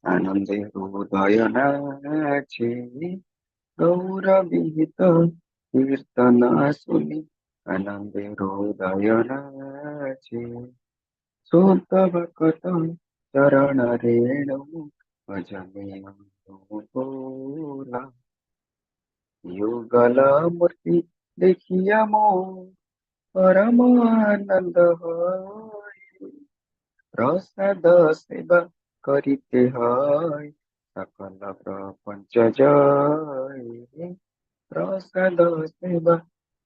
आनंदे हृदय नाचे गौरविहित कीर्तन सुनि आनंदे हृदय नाचे शुद्ध भक्त चरण रेणु भजने अनुकूला युगल मूर्ति देखिया मोह परम आनंद होय प्रसाद सेवा करिते है सकल प्रपंच जय प्रसाद सेवा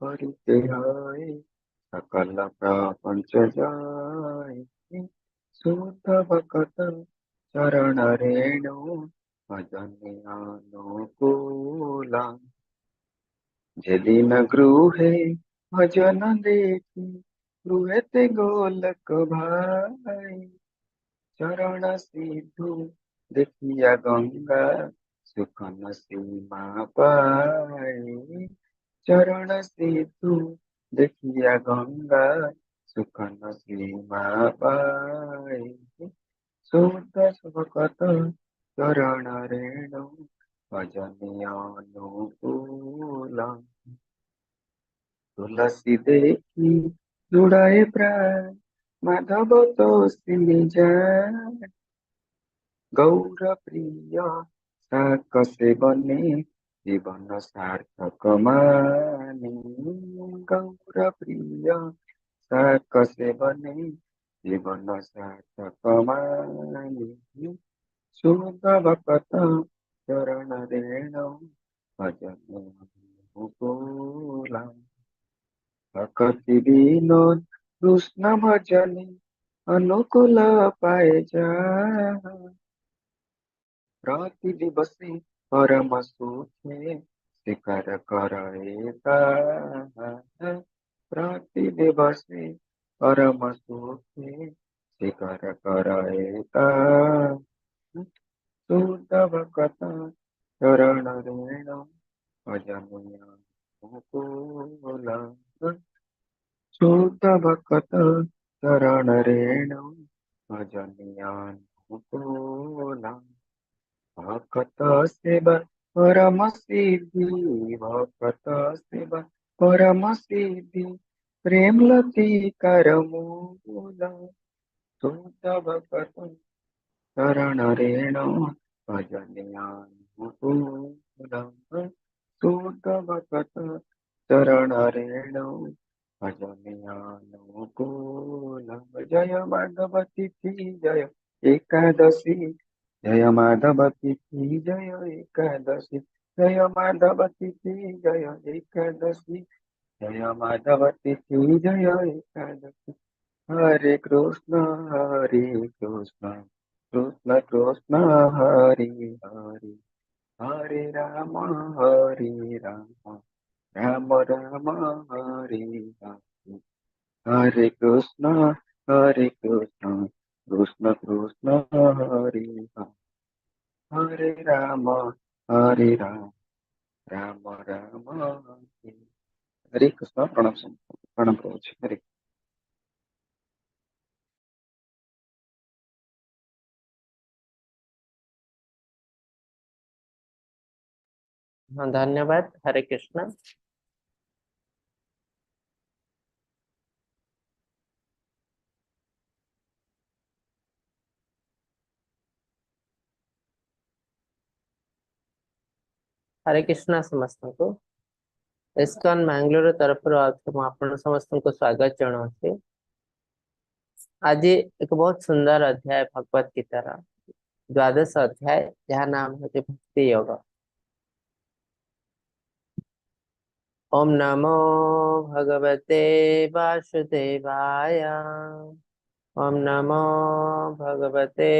करिते है सकल प्रपंच जय शुद्ध भक्त चरण रेणु भजने अनुकूला जेदिन गृहे भजन देखी गृहे ते गोलक भाई चरण सिद्धू देखिया गंगा सुखन सीमा पाई चरण सिद्धू देखिया गंगा सुखन सीमा पाई शुद्ध सुखत चरण रेणु भजने अनुकूला तुलसी देखी जुड़ाए प्राण माधव तो जान गौर प्रिय साक से बने जीवन सार्थक माने गौर प्रिय साक से बने जीवन सार्थक माने शुद्ध भक्त चरण रेणु भजन अनुकूला भक्ति विनोद कृष्ण भजने अनुकूल पाए जा प्रति दिवसे परम सुखे शिखर करता प्रति दिवसे परम सुखे शिखर करता शुद्ध भक्त चरण रेणु भजन अनुकूला शुद्ध भक्त चरण रेणु भजन अनुकूला भक्त सेवा परम सिद्धि भक्त सेवा परम सिद्धि प्रेम लती कर मूला शुद्ध भक्त चरण रेणु भजन अनुकूला शुद्ध भक्त चरण रेणु भजन अनुकूला जय माधवती थी जय एकादशी जय माधवती थी जय एकादशी जय माधवती थी जय एकादशी जय माधवती थी जय एकादशी हरे कृष्ण कृष्ण कृष्ण हरे हरे हरे राम राम राम हरे हरे हरे कृष्ण कृष्ण कृष्ण हरे हरे हरे राम राम राम हरे हरे कृष्ण प्रणाम प्रणाम प्रभु हरे हाँ, धन्यवाद। हरे कृष्ण। हरे कृष्ण ସମସ୍ତଙ୍କୁ। ଇସ୍କନ ମାଙ୍ଗଲୋର ତରଫରୁ ମୁଁ ଆପଣ ସମସ୍ତଙ୍କୁ ସ୍ୱାଗତ ଜଣାଉଛି। ଆଜି ଏକ ବହୁତ ସୁନ୍ଦର ଅଧ୍ୟାୟ ଭଗବତ ଗୀତାର ଦ୍ୱାଦଶ ଅଧ୍ୟାୟ, ଯାହା ନାମ ହେଉଛି ଭକ୍ତି ଯୋଗ। ओम नमो भगवते वासुदेवाय। ओम नमो भगवते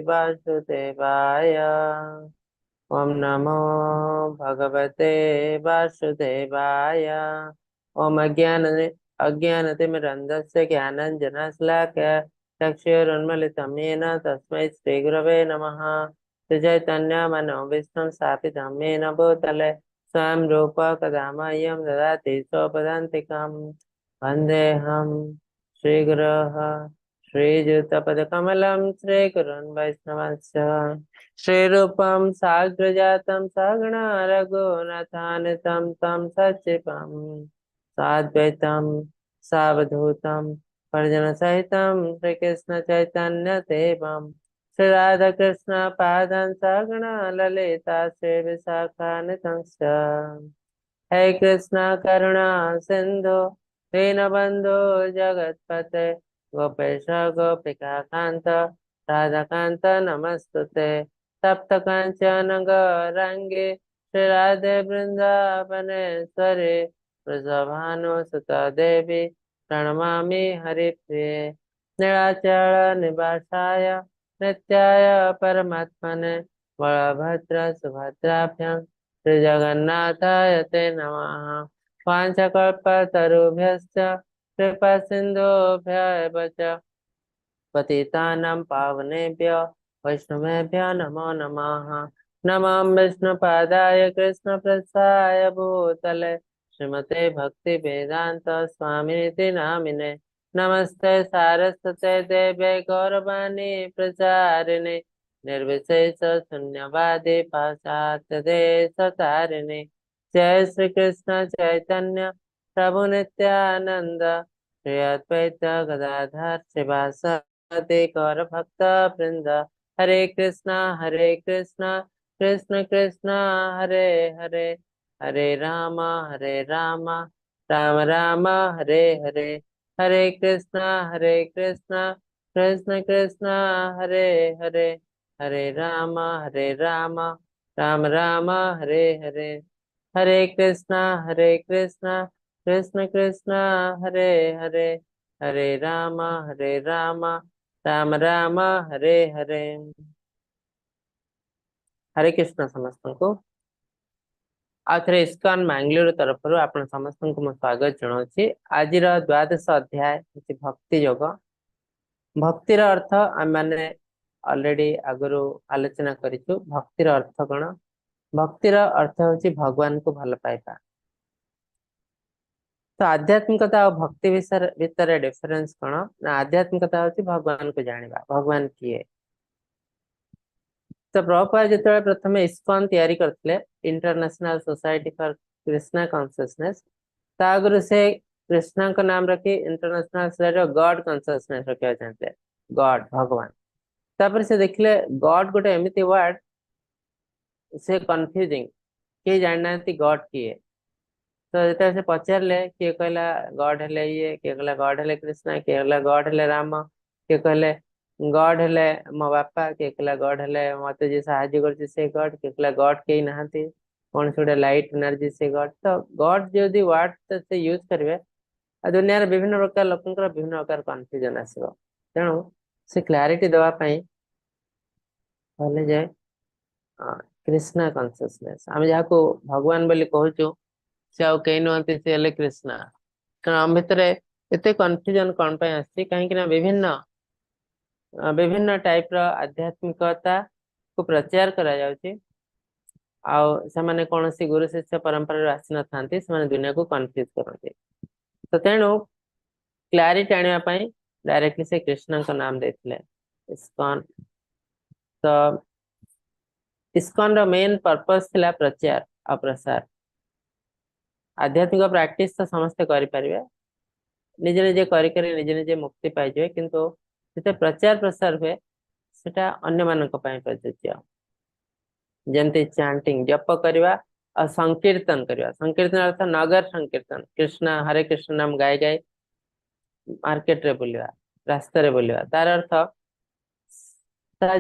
वासुदेवाय। ओम नमो भगवते वासुदेवाय। ओम अज्ञानतिमिरन्धस्य ज्ञानाञ्जनशलाकया चक्षुरुन्मीलितं येन तस्मै श्रीगुरवे नमः। श्रीचैतन्यमनोभीष्टं स्थापितं येन भूतले स्वयं रूप कदा मह्यं ददाति स्वपदान्तिकं। वन्देऽहं श्रीगुरोः श्रीयुतपदकमलं श्रीगुरुन् वैष्णवस्य श्रीरूपं साग्रजातं सगुणा रघुनाथान्वितं तं सच्चिवं साद्वैतं सावधूतं परिजनसहितं श्रीकृष्ण चैतन्य देवं श्री राधा कृष्ण पादं सगुणा ललिता श्री विशाखान्वितं हे कृष्ण करुणा सिंधु दीनबंधु जगतपते गोपेश गोपिका कांत राधा कांत नमस्तुते सप्त कांचन गौरांगे श्री राधे वृंदावनेश्वरी वृषभानुसुत देवी प्रणमामि हरिप्रिये नीलाचल निवासाय नित्याय परमात्मने बलभद्र सुभद्राभ्यां श्री जगन्नाथाय ते नमः वाञ्छकल्पतरुभ्यश्च कृपा सिन्धुभ्यः च पतितानां पावनेभ्यो वैष्णवेभ्यो नमो नमः नमः विष्णुपादाय कृष्णप्रसाय भूतले श्रीमते भक्ति वेदांत स्वामिनिति नामिने नमस्ते सारस्वते देवे गौरवाणी प्रचारिणे निर्विशेष शून्यवादी पाश्चात्य देश तारिणे जय श्री कृष्ण चैतन्य प्रभु नित्यानंद श्री अद्वैत गदाधर श्रीवासदि गौर भक्त वृंद हरे कृष्णा कृष्ण कृष्ण हरे हरे हरे राम राम राम हरे हरे हरे कृष्णा कृष्ण कृष्ण हरे हरे हरे राम राम राम हरे हरे हरे कृष्णा कृष्ण कृष्ण हरे हरे हरे राम राम राम हरे हरे हरे कृष्ण समस्त को आथरे इस्कॉन मैंगलोर तरफ आपण समस्त को स्वागत जनाऊँ आज द्वादश अध्याय होची भक्ति योग भक्तिर अर्थ आम मैंने ऑलरेडी आगु आलोचना करिछु भक्तिर अर्थ कौन भक्तिर अर्थ होची भगवान को भल पाइबा तो आध्यात्मिकता और भक्ति विषय भितर डिफरेंस कौन ना आध्यात्मिकता होची भगवान को जानिबा भगवान किए तो प्रभुपाद जो प्रथम इस्कॉन तैयारी करते international society for Krishna consciousness आगु से कृष्णा का नाम रखी इंटरनेशनल सोसाइटी गॉड कॉन्शियसनेस रखा चाहते गॉड भगवान तापर से देखले गॉड गोटे एमती वर्ड से कन्फ्यूजिंग किए जानना गॉड किए तो जो से पचारे किए कहला गॉड है ये किए कहला गॉड है कृष्णा किए कहला गॉड है राम किए कहले गॉड है मो बापा किए कहला गॉड है मत जी साहाଯ୍य कर से गॉड किए कहला गॉड कहीं नहांती कौन से लाइट एनर्जी से गॉड तो गॉड जो वर्ड से यूज करेंगे दुनिया विभिन्न प्रकार लोक विभिन्न प्रकार कन्फ्यूजन आसो तेणु से क्लारिटी देवाई कहले जे कृष्णा कॉन्शियसनेस आम जहाँ भगवान बोली कहूँ से आउ कहीं नुहति सी हेले कृष्णा कारण आम भितर एत कन्फ्यूजन कौन कहीं विभिन्न विभिन्न टाइप रो आध्यात्मिकता को प्रचार करा जाउची से कौन सी गुरु शिष्य परंपरा आसी न था दुनिया को कन्फ्यूज करते तो तेणु क्लारिटी आने डायरेक्टली से कृष्ण का नाम देते इस्कॉन तो इस्कॉन रो मेन पर्पस थिला प्रचार और प्रसार आध्यात्मिक प्रैक्टिस तो समस्ते करें निजे निजे करी निजे निजे मुक्ति पाइजे किंतु जिते प्रचार प्रसार हुए सेटा अन्य मानक पई प्रযোज्य जंती चैंटिंग जप करवा और संकीर्तन करवा संकीर्तन अर्थ नगर संकीर्तन कृष्ण हरे कृष्ण नाम गाय गाय मार्केट रे बुलवा रास्ता रे बुलवा तार अर्थ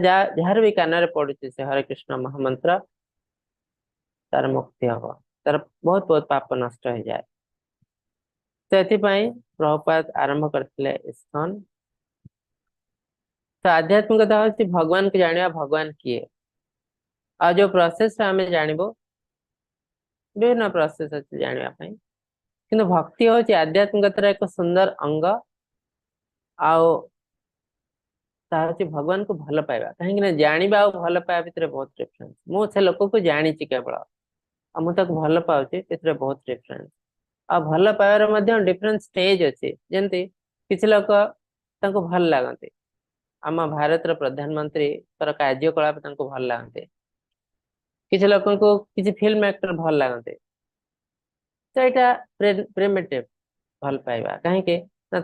जार भी कान पड़ुचे से हरे कृष्ण महामंत्र तार मुक्ति हम तार बहुत बहुत पाप नष्ट हो जाए तो ये प्रभुपाद आरंभ करते इस्कॉन तो आध्यात्मिकता हूँ भगवान को जाना भगवान किए आ जो प्रोसेस आम जानबो विभिन्न प्रोसेस अच्छे जानापी कि भक्ति हूँ आध्यात्मिकतार एक सुंदर अंग आहूँ भगवान को भल पाइबा कहीं जाना और भल पाइबा भितर बहुत डिफरेंस मुझे लोक को जानी केवल मुझे भल पाऊँ बहुत डिफरेंस आ भल पाइबार डिफरेंट स्टेज अच्छे जमती किसी लोक भल लगती आम भारत प्रधानमंत्री कार्यकलाप भल लगते किसी लोक किसी फिल्म एक्टर भल लगते तो यहाँ प्रेमेटिव भल पाइबा कहीं ना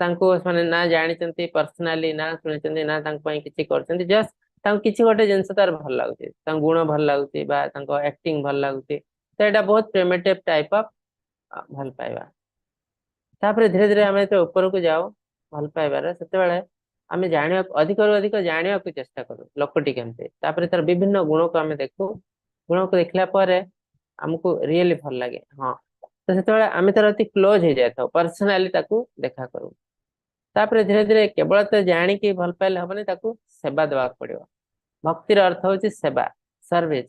माने ना जानी पर्सनाली ना शुणी ना किसी कर जस्ट किसी गोटे जिनस तार भल लगुच गुण भल लगुच एक्टिंग भल लगुच तो यहाँ बहुत प्रेमेटिव टाइप ऑफ भल पाइबा तापर धीरे धीरे आम जो ऊपर को जाओ भल पाइबार से आम जाना अधिक अधिक जाना चेष्टा करूँ लोकटी केमती तार विभिन्न गुण को आम देखू गुण को देखला आमको रियली भल लगे हाँ तो से आम तार अति क्लोज हो जाता पर्सनाली देखा करूँ तापर धीरे धीरे केवल तो जाणिकी भल पाइले हेनी सेवा देवा पड़ो भक्तिर अर्थ हूँ सेवा सर्विस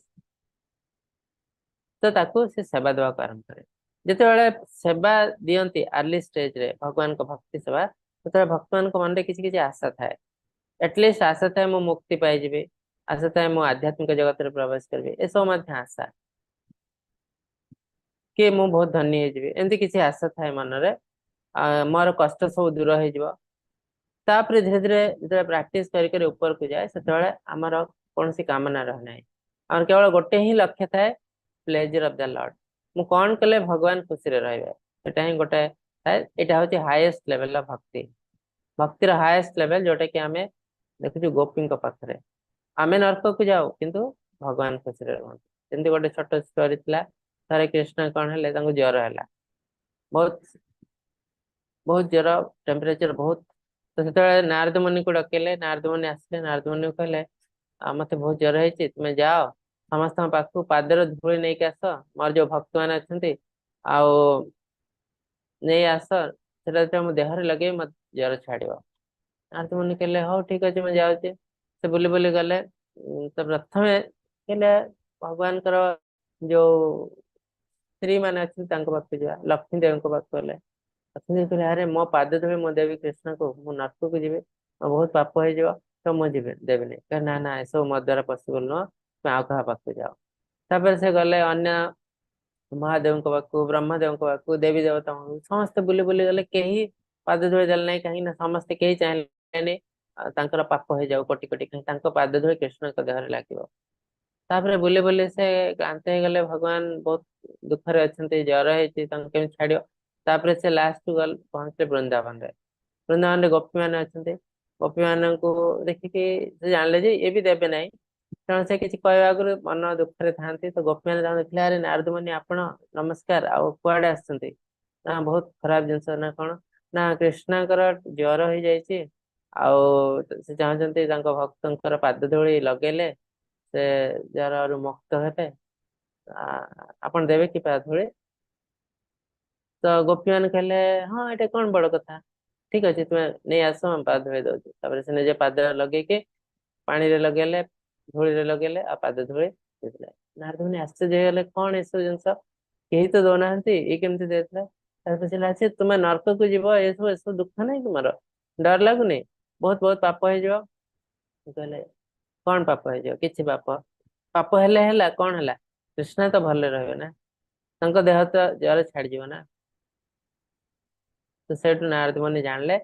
तो से सेवा देवा आरंभ करे जिते सेवा दियंती अर्ली स्टेज रे भगवान को भक्ति सेवा तो भक्त मान मन में किसी किसी आशा थाए एटलिस्ट आशा थाए मु मुक्ति पाई आशा थाए मु आध्यात्मिक जगत रे प्रवेश करी ए सब आशा कि मु बहुत धनी एमती किसी आशा थाए मन रे मोर कष्ट सब दूर हो तापर धीरे धीरे जो प्राक्ट कर ऊपर को जाए से आमर कौन सी कामना रहना आम केवल गोटे ही लक्ष्य थाए प्लेजर ऑफ द लॉर्ड मु कौन कले भगवान खुशी रे रहिबे एटा ही गोटे एटा होची हाईएस्ट लेवल ऑफ भक्ति भक्तिर हाईएस्ट लेवल जोटा कि आमे देखु गोपी पाखरे आमे नरक को जाऊ किंतु भगवान खुशी रे रहते जंती गोटे छोट स्टोरी थिला थारे कृष्ण कौन हेले ज्वर है बहुत बहुत ज्वर टेम्परेचर बहुत तो से नारद मुनि को डकेले नारद मुनि आसले नारद मुनि को कहले मत बहुत ज्वर है तुम्हें जाओ समस्त पाखु पादर धूली नहीं आस मोर जो भक्त मैंने अच्छा आओ नहीं आस से देहरे लगे मत ज्वर छाड़ नारद मुनि कहले हाँ ठीक अच्छे मुझे जाऊे से बुली बुली गले तो प्रथम कहले भगवान जो स्त्री मैंने अच्छा पाखु जा लक्ष्मी देवी पाख गले लक्ष्मी देवी कहले अरे मो पाद धोबी मो देवी कृष्ण को मु नरक को जी बहुत पाप हो तो मुझे देवी ना ना सब मो द्वारा पॉसिबल नुह तुम आउ क्या पाख जाओ तापर से गले अन्य महादेव पाखु ब्रह्मदेव पाखु देवी देवता समस्ते बुली बुली गले कहीं पाद धोई देले ना कहीं समस्ते कहीं चाहिए पाप हो जाऊ कोटि कोटि कहीं पाद धोई कृष्ण देहरे लगे तापर बुले बुले से क्लांत हो गले भगवान बहुत दुखरे अच्छा ज्वर है छाड़ तापर से लास्ट गल पहुंचले वृंदावन रे वृंदावन रे गोपी मैंने अच्छा गोपी मान को देखिकी से जानले जे ये भी देवे ना तेणु से किसी कहवा आगु मन दुखरे था तो गोपी मैंने देखले अरे नारद मुनि आपण नमस्कार आउ कुआडे आसछन्ती ना बहुत खराब जिनस ना कौन ना कृष्णकर ज्वर हो जाइए से चाहते भक्तर पाद धूली लगेले से ज्वर मुक्त हेबे आपण देवे कि पाद धूली तो गोपी मान कहले हाँ ये कौन बड़ कथा ठीक अच्छे तुम्हें नहीं आस हम पाद धोई दौ से निजे पाद लगे पानी रे लगेले धूली रे लगेले आ पाद धूली देते नारद मुनि आश्चर्य होगले कौन ये सब जिनस कहीं तो दौना ये केमती देते पचारे अच्छे तुम्हें नरक को जीव ये सब दुख नहीं तुम डर लगुनि बहुत बहुत पाप हो कहले कौन पाप हो कि पाप पाप हेले कौन है कृष्ण तो भले रहे ना देह तो ज्वर छाड़ ना तो से नारद मुनि जानले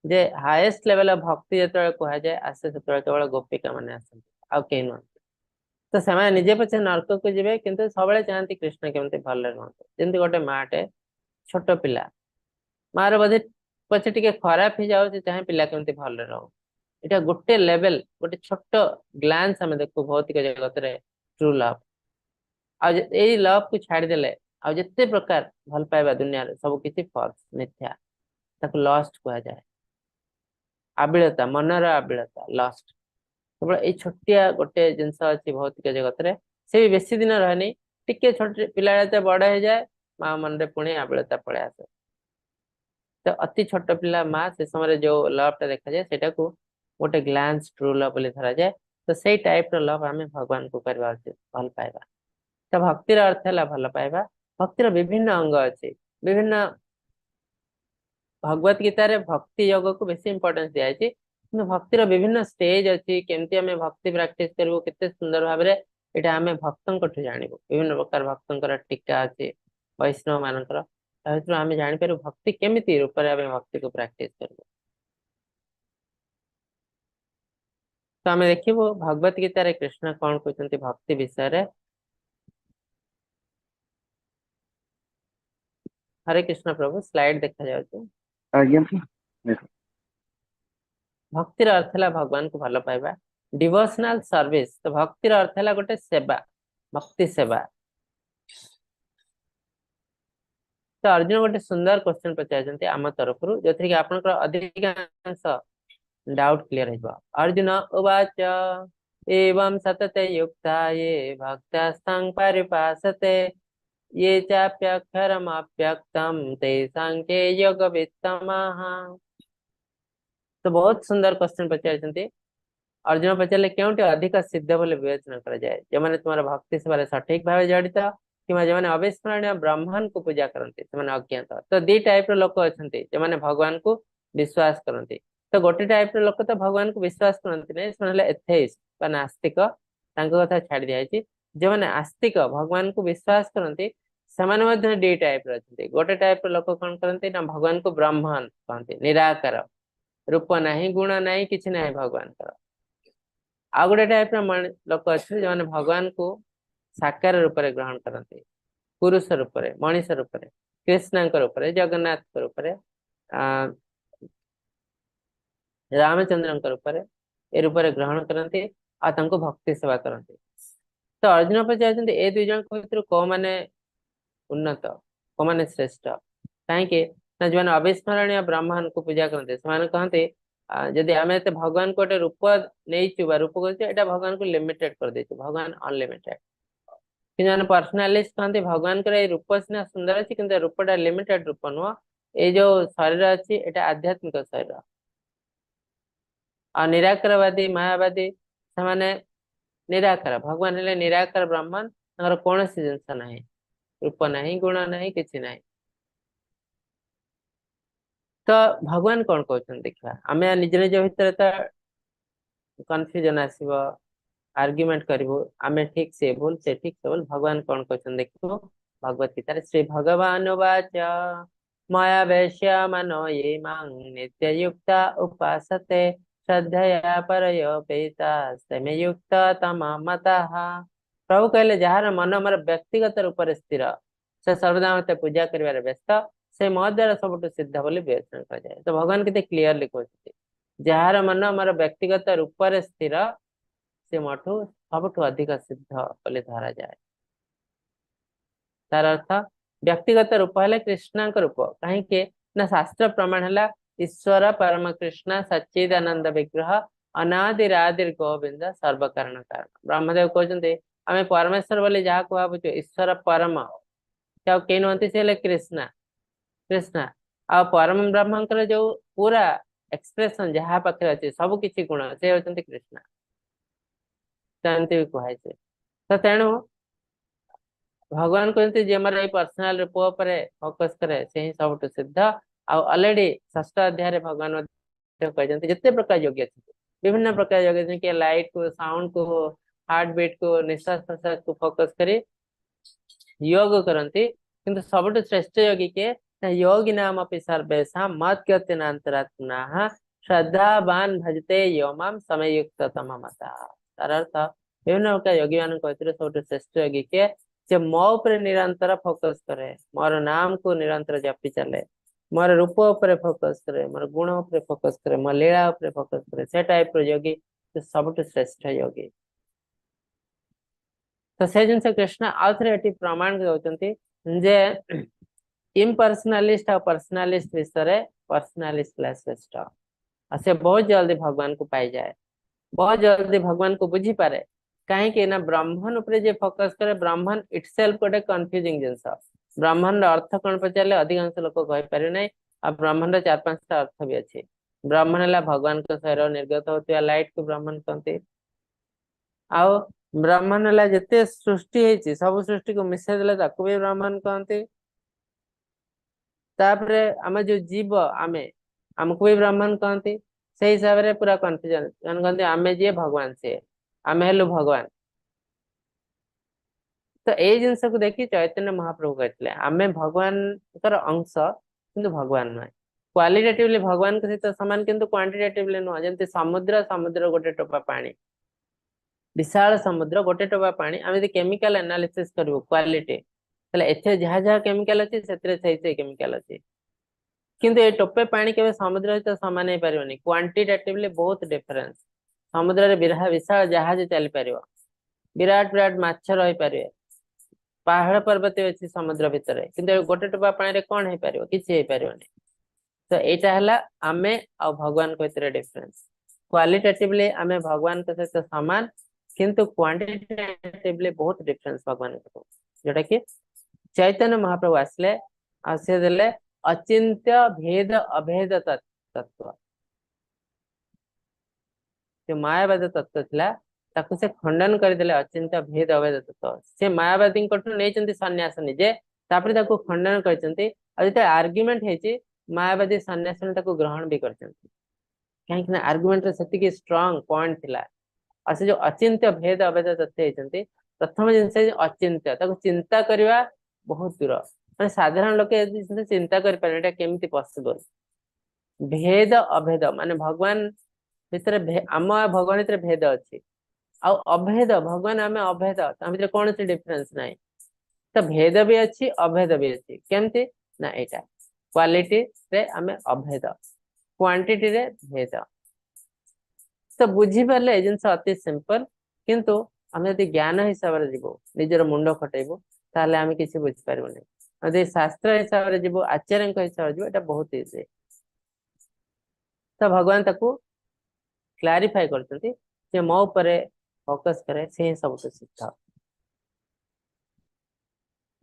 जे हाईएस्ट लेवल ऑफ भक्ति जो कह जाए आसे से केवल गोपिका मैंने आसती आउ कहीं नुह तो से निजे पचे नरक को जी किंतु सब चाहती कृष्ण केमती भले रुहतु जमी गोटे माटे छोट पिला मार बोधे पचे टे खराब हो जाए चाहे पिला केमती भले रहो यहाँ गोटे लेवल गोटे छोट ग्लांस आम देखू भौतिक जगत रे ट्रू लव आ लव को छाड़देले आते प्रकार भल पाइबा दुनिया सब किसी फल्स मिथ्या लस्ट कह जाए आबिलता मनर आबिलता लस्ट केवल ये छोटिया गोटे जिनस अच्छी भौतिक जगत रे से भी बेसी दिन रहे टिके छोट पिला बड़ हो जाए माँ मन रे पुणी आबिलता पलि आसे तो अति छोट पिला माँ से समय जो लव टा देखा जाए सेटा को गोटे ग्लांस ट्रू लव बोली धरा जाए तो सही टाइप रो लव आम भगवान को करवा उचित भल पाइबा तो भक्तिर अर्थ है भल पाइबा भक्तिर विभिन्न अंग अच्छे विभिन्न भगवत गीता रे भक्ति योग को बेसी इंपोर्टेंस दिया जाए भक्तिर विभिन्न स्टेज अच्छी केमती आम भक्ति प्राक्ट करूँ केते सुंदर भाव में यहाँ आम भक्त जानू विभिन्न प्रकार भक्तर टीका अच्छी वैष्णव मानकर आम जापर भक्ति केमी रूप में भक्ति को प्राक्ट करूँ तो आम देखिबो भगवत गीता कृष्ण कौन कहते भक्ति विषय रे। हरे कृष्ण प्रभु स्लाइड देखा जाउछ। आज्ञा जी देखो। भक्तिर अर्थ है भगवान को भल पाइबा, डिवोशनल सर्विस। तो भक्तिर अर्थ है गोटे सेवा, भक्ति सेवा। तो अर्जुन गोटे सुंदर क्वेश्चन पचार आम तरफ जो थी कि आपनकर अधिकांश डाउट क्लियर हो। अर्जुन उवाच एवं सतते युक्ता ये भक्तास्तं परिपासते ये चाप्यक्षरमप्यक्तम तेषां के योगवित्तमः। तो बहुत सुंदर क्वेश्चन पचार। अर्जुन पचारे क्योंटि अधिक सिद्ध बोले विवेचना करा जाए, जो माने तुम्हारा भक्ति सेवा सठिक भाव जड़ित कि जो माने अविस्मरणीय ब्राह्मण को पूजा करते अज्ञात। तो दी टाइप लोक अच्छा जो माने भगवान को विश्वास करते। तो गोटे टाइप लोक तो भगवान को विश्वास करते नहीं, से एथेइस्ट बा नास्तिक, कथा छाड़ी दिखाई। जो माने आस्तिक भगवान को विश्वास करते से दी टाइप अच्छा। गोटे टाइप लोक कौन करते ना भगवान को ब्रह्मण कहते, निराकार, रूप नहीं गुण नहीं किसी ना भगवान का। आ गोटे टाइप लोक अच्छे जो मैंने भगवान को साकार रूप में ग्रहण करते, पुरुष रूप में, मनीष रूप में, कृष्ण रूप में, जगन्नाथ रूप में, रामचंद्र रूप में, ए रूप में ग्रहण करते भक्ति सेवा करते। तो अर्जुन पचार ए दुई जन भर कौ मैंने उन्नत, कौ मैंने श्रेष्ठ कहीं ना जो अविस्मरणीय ब्राह्मण को पूजा करते कहते जदि आम भगवान को गोटे रूप नहीं रूप कर भगवान को लिमिटेड कर देचु, भगवान अनलिमिटेड। कि पर्सनालिस्ट कहते भगवान को रूप सीना सुंदर अच्छी कि रूपटा लिमिटेड रूप नुह, ये जो शरीर अच्छी एटा आध्यात्मिक शरीर। और निराकारवादी मायावादी से निराकार, भगवान हेले निराकार ब्राह्मण, कौन सी जिनस ना, रूप नहीं गुण नहीं किसी ना। तो भगवान कौन कहते देखा आम निज निज भितर तो कन्फ्यूजन आसब, आर्ग्युमेंट करूँ आम ठीक से भूल से ठीक से भूल। भगवान कौन कहते देखो भगवत गीता श्री भगवान वाच माया वैश्य मनो ये मां नित्य युक्ता उपासते श्रद्धया परयोपेता समे युक्त तमा मतः। प्रभु कहले जार मन मोर व्यक्तिगत रूप से स्थिर, से सर्वदा मत पूजा कर व्यस्त, से मो द्वारा सब सिद्ध बोली विवेचना कराए। तो भगवान के क्लीयरली कहते जार मन मोर व्यक्तिगत रूप से स्थिर से मठू सब अधिक सिद्ध बोले धरा जाए। तार अर्थ व्यक्तिगत रूप है कृष्ण रूप कहीं ना शास्त्र प्रमाण है ईश्वर परम कृष्ण सच्चिदानंद विग्रह अनादिरादिर गोविंद सर्व कारण कारण। ब्रह्मदेव कहते आम परमेश्वर बोले जहाँ भावुँ ईश्वर परम कई नुहति से कृष्णा, कृष्णा आ परम ब्रह्मकर जो पूरा एक्सप्रेशन जहाँ पाखे अच्छे सब किसी गुण से होती कृष्णा, भी कहुए। तो तेणु भगवान कहते जी हमारे पर्सनाल रूप पर फोकस करे से ही सब सिद्ध। ऑलरेडी षष्ठ अध्याय भगवान कहते जिते प्रकार योग्य अच्छे विभिन्न प्रकार योग्य कि लाइट को, साउंड को, हार्ट बीट को, निश्वास प्रश्वास को फोकस करी योग करती। किंतु सबुठ श्रेष्ठ योगी के योगी नाम अपनी सर्वेशा मत गत्यंतरात्मना श्रद्धावान भजते यो माम समय युक्त तम मता। तार अर्थ विभिन्न प्रकार योगी मान सब श्रेष्ठ योगी के जे मो उपर निरंतर फोकस करे, मोर नाम को निरंतर जपी चले, मोर रूप उपर फोकस करे, मोर गुण उपर फोकस करे, मोर लीला उपर फोकस करे, से टाइप योगी सबुठ श्रेष्ठ योगी। तो से जिन कृष्ण आउ थे प्रमाण दौरान जे इम्पर्सनालिस्ट और पर्सनालिस्ट विषय पर्सनालिस्ट श्रेष्ठ। से बहुत जल्दी भगवान को पाई जाए, बहुत जल्दी भगवान को बुझी पारे कहीं ना ब्राह्मण उपरे जे फोकस करे ब्राह्मण इटसेल्फ गोटे कन्फ्यूजिंग जिनस। ब्राह्मण अर्थ कौन पचारे अधिकांश लोक कहीपर ना, आ ब्राह्मण चार पांचटा अर्थ भी अच्छे। ब्राह्मण है भगवान को शरीर निर्गत होता लाइट को ब्राह्मण कहते। आउ ब्राह्मण है जिते सृष्टि है सब सृष्टि को मिसाई देले ताकू भी ब्राह्मण कहते। तापरे आम जो जीव आमे आमको भी ब्राह्मण कहते। से हिसाब से पूरा कन्फ्यूजन कहते आम जी भगवान से आम हेलु भगवान। तो ये जिनस को देखी चैतन्य महाप्रभु कहते आम भगवान अंश किंतु भगवान नुहे। क्वालिटेटिवली भगवान के सहित समान किंतु क्वांटिटेटिवली नुह जमती समुद्र समुद्र गोटे टोपा पानी विशाल समुद्र गोटे टोपा पानी आम यदि केमिकल एनालिसिस करू क्वालिटी ताले एथे जहाँ जहाँ केमिकल अच्छी से केमिकल अच्छी किंतु ये टोपे पानी केवल समुद्र सहित सामान हो पारे क्वांटिटेटिवली बहुत डिफरेंस समुद्र रे विशाल जहाज चली पार विराट विराट माछ रही पारे पहाड़ पर्वत अच्छी समुद्र भितर किंतु गोटे टोपा पानी कौन हो पार किसी हो पारे तो यहाँ आमे आ भगवान भितर डिफरेंस क्वालिटेटिवली आमे भगवान के सहित सामान किंतु क्वांटिटेटिवली बहुत डिफरेंस भगवान जोटा कि चैतन्य महाप्रभु आसले आसे देले अचिंत्य भेद अभेद तत्व जो मायावाद तत्व थिला ताकू से खंडन करदेले अचिंत्य भेद अभेद तत्व से मायावादी नहीं सन्यास निजे तापर ताकू खंडन करचंती आ जते आर्गुमेंट हेची मायावादी सन्यास ने ताकू ग्रहण भी करचंती कहीं ना आर्गुमेंट रे सेतिकी स्ट्रांग पॉइंट थिला आ से जो अचिंत्य भेद अभेद तत्व हेचंती प्रथम जिनसे अचिंत्य ताकू चिंता करवा बहुत दूर माने साधारण लोक चिंता कर पारे एटा केमिति पॉसिबल भेद अभेद माने भगवान भितर आम भगवान भितर भेद अच्छी आ अभेद भगवान आम अभेद भितर कौन सी डिफरेंस नहीं तो भेद भी अच्छी अभेद भी अच्छी केमती ना एटा क्वालिटी रे आम अभेद क्वांटिटी रे भेद तो बुझी पारे जिनस अति सिंपल किंतु आम यदि ज्ञान हिसाब से जीव निजर मुंड खटेबू ताहले आम किसी बुझी पारबो नहीं यदि शास्त्र हिसाब से जीव आचार्य हिसाब से जीव एटा बहुत इजी तो भगवान ताकू क्लारिफाई करते जे मो ऊपर फोकस करे से सब कुछ शिक्षा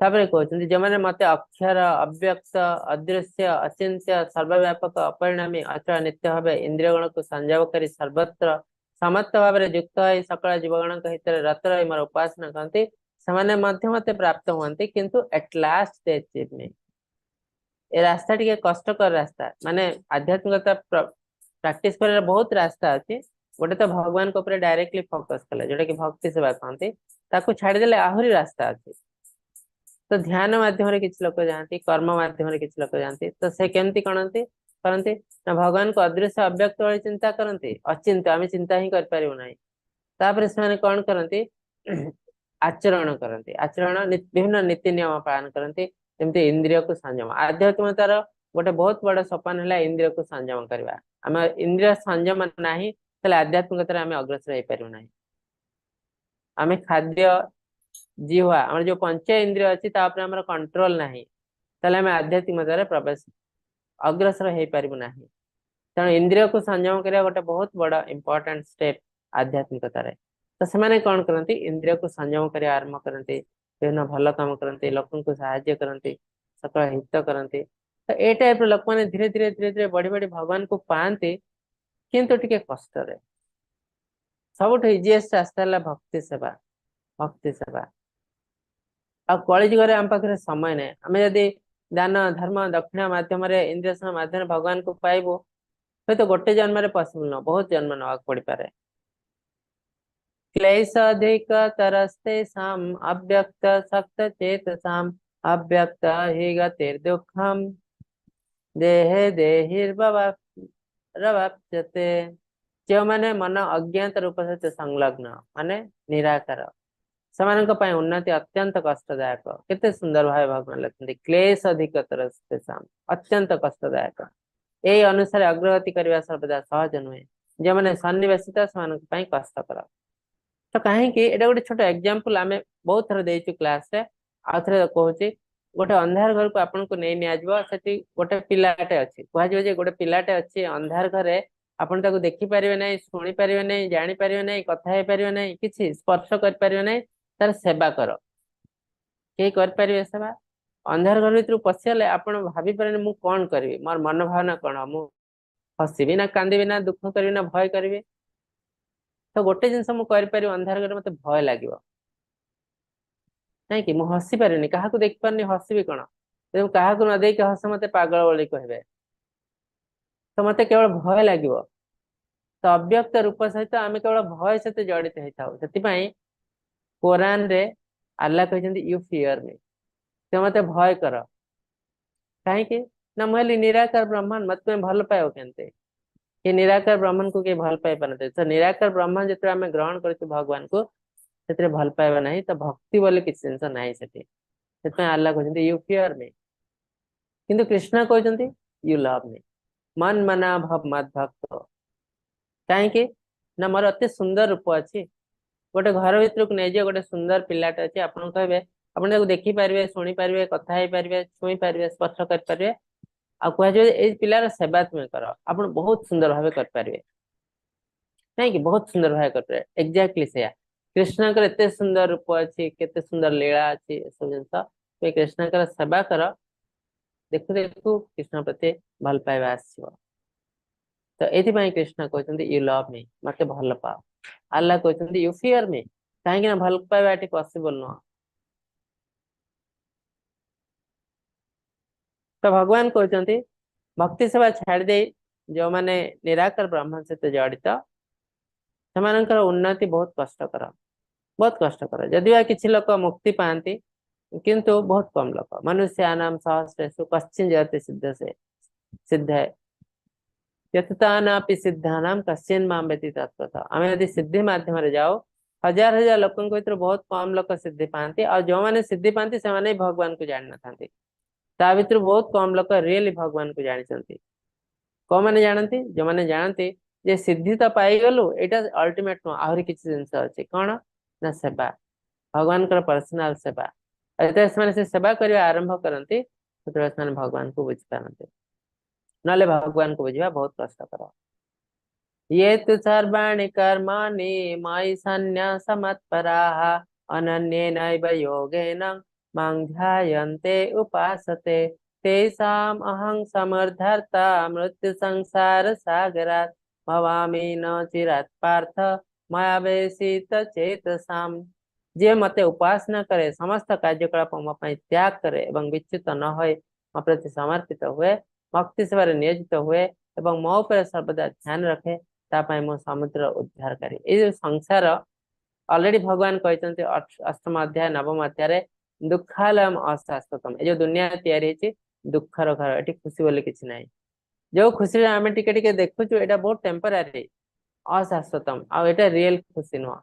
तापर कहते जो मैंने मत अक्षर अव्यक्त अदृश्य अचिंत्य सर्वव्यापक अपरिणामी अचल नित्य भाव इंद्रियगण को संजोग कर सर्वत्र समस्त भाव युक्त है सकल जीवगण हित रत रही मोर उपासना करती से मत प्राप्त हुए किंतु एट लास्ट दे अचीव मी ए रास्ता टी कष्टकर रास्ता माने आध्यात्मिकता प्रैक्टिस कर बहुत रास्ता अच्छी गोटे तो भगवान को डायरेक्टली फोकस कले जोटा कि भक्ति सेवा कहते छाड़देले आहरी रास्ता अच्छी तो ध्यान माध्यम किसी लोग जाती कर्म माध्यम किसी लोग जाती तो से केमती करती करती ना भगवान को अदृश्य अव्यक्त वाली चिंता करती अचिंत आम चिंता ही कर से कौन करती आचरण करती आचरण विभिन्न नीति नियम पालन करती जमती इंद्रिय को संयम आध्यात्मिकतार गोटे बहुत बड़ सोपान है इंद्रिय को संयम करवा आम इंद्रिय संयम ना आध्यात्मिकतार आम अग्रसर हो पार ना आम खाद्य जीवा आम जो पंच इंद्रिय अच्छी कंट्रोल ना आम आध्यात्मिकतार प्रवेश अग्रसर हो पार ना तेणु इंद्रिय को संयम करने गोटे बहुत बड़ इंपोर्टेंट स्टेप आध्यात्मिकतार तो से कौन करती इंद्रिय को संयम कर आरंभ करती विभिन्न भल कम करती लोक को साहाय्य करती सकल हित करती तो ये टाइप लोक मैंने धीरे धीरे धीरे धीरे बढ़ी बढ़ी भगवान को पाती किंतु टिके कष्ट सब इजीएस्ट रास्ता है भक्ति सेवा आ कलिजुगे आम पाखे समय ना आम जदि दान धर्म दक्षिणा मध्यम इंद्रिय माध्यम भगवान को पाइबू हूँ तो गोटे जन्म पॉसिबल न बहुत जन्म ना पड़ पारे क्लेश अधिक तरस्ते साम अव्यक्त सक्त चेतसाम अव्यक्त ही गतिर्दुखम देहे देहिर्भवाप्यते जो माने मन अज्ञात रूप सहित संलग्न माने निराकार से उन्नति अत्यंत कष्टदायक केते सुंदर भाव भगवान लिखते क्लेश अधिक तरस्ते साम अत्यंत कष्टदायक यही अनुसार अग्रगति करने सर्वदा सहज नुहे जो मैंने सन्निवेशित से कष्टकर तो कहीं गोटे छोट एग्जांपल आम बहुत थर देचु क्लास रे आ थे कहूँ गोटे अंधार घर को आपन को नहीं निजी गोटे पिलाटे अच्छी कह गोटे पिलाटे अच्छी अंधार घरे आपन ताको देखि पारिबे नहीं शुणी पारिबे नहीं जानी पारिबे नहीं कथा हे पारिबे नहीं किछि स्पर्श कर पारिबे नहीं तार सेवा कर के कर पारिबे सेवा अंधार घर भीतर पशिगले आपन भाभी पारे मु कौन करी मोर मन भावना कौन मु हसबी ना कांदी ना दुख करी ना भय करी तो गोटे जिनस मुझे अंधार घर मत भय लगे नहीं मुझे हसी पारे क्या देख पारे हसबी कौन क्या न देख हस मत पागल बोली कहे तो मत केवल भय लगे तो अव्यक्त रूप सहित आम केवल भय सहित जड़ित होता से कुरान रे अल्लाह कहते यू फियर मी तो मत भय कर कहीं ना मुझे निराकार ब्रह्मांड मत तुम्हें भल पाइब केनते ये निराकार ब्रह्मांड को के भल पाई पारते तो निराकार ब्रह्मांड जिते आम ग्रहण कर भगवान को से भल पाइबा नहीं तो भक्ति बोले किसी जिन ना से आल्ला कहते यू फियर मी किंतु कृष्ण कहते यू लव मी मन मना भव मत भक्त कहीं ना मोर अति सुंदर रूप अच्छी गोटे घर भर को नहीं गोटे सुंदर पिलाटे अच्छे आप कहे आप देखिपारे शुणी पारे कथा हो पारे छुई पारे स्पर्श करें आ कह पिलार सेवा तुम्हें कर आप बहुत सुंदर भाव करें कहीं बहुत सुंदर भाव करें एक्जाक्टली से कृष्ण एत सुंदर रूप अच्छी केते सुंदर लीला अच्छी सब जिन कृष्ण सेवा कर देखु देखु कृष्ण प्रति भल पाइबा आसो तो ये कृष्ण कहते यू लव मी मत भल पाओ आल्ला कहते यू फियर मी कहीं भल पाइबा ये पॉसिबल नुह तो भगवान कहते भक्ति सेवा छाड़ दे जो माने निराकार ब्रह्म सहित जड़ित से उन्नति बहुत कष्टकर जदि वा किसी लोक मुक्ति पाती किंतु बहुत कम लोक मनुष्यानाम सहस्रेषु कश्चिन जयते सिद्ध से सिद्ध है यथानापि सिद्धानाम कश्चिन माम व्यति तत्वतः आम यदि सिद्धि माध्यम जाओ हजार हजार लोकों भीतर बहुत कम लोक सिद्धि पाती और जो मैंने सिद्धि पाती से माने भगवान को जान ना ता भीतर बहुत कम लोक रियली भगवान को जानी कौन मैंने जानती जो मैंने जानती जे सिद्धि तो पाईगलु यहाँ अल्टीमेट नुह आहरी किसी जिनस अच्छे कौन ना सेवा भगवान पर्सनाल सेवा से सेवा करने आरंभ करती भगवान को बुझीपारती ना भगवान को बुझा बहुत कष्टकर ये तो सर्वाणि कर्माणि मयि सन्न्यासमत्पराः अनन्येनैव योगेन मां ध्यायन्ते उपासते तेषाम् अहं समर्थर्ता मृत्यु संसार सागरात् भवामि न चिरात् पार्थ मया वेशित चेतसाम् जे मते उपासना करे समस्त कार्यकलाप मो पई त्याग करे एवं विच्युत न होय मो प्रति समर्पित हुए भक्ति सेवा नियोजित हुए एवं मो पर सर्वदा ध्यान रखे मो समुद्र उद्धार करे ये संसार ऑलरेडी भगवान कहते अष्टम अध्याय नवम अध्याय दुखालयम अशाश्वतम ये जो दुनिया तैयारी दुखर घर ये खुशी बोले किसी ना जो खुशी आम टे देखुचु यहाँ बहुत टेम्परारी अशाश्वतम आटा रियल खुशी नुह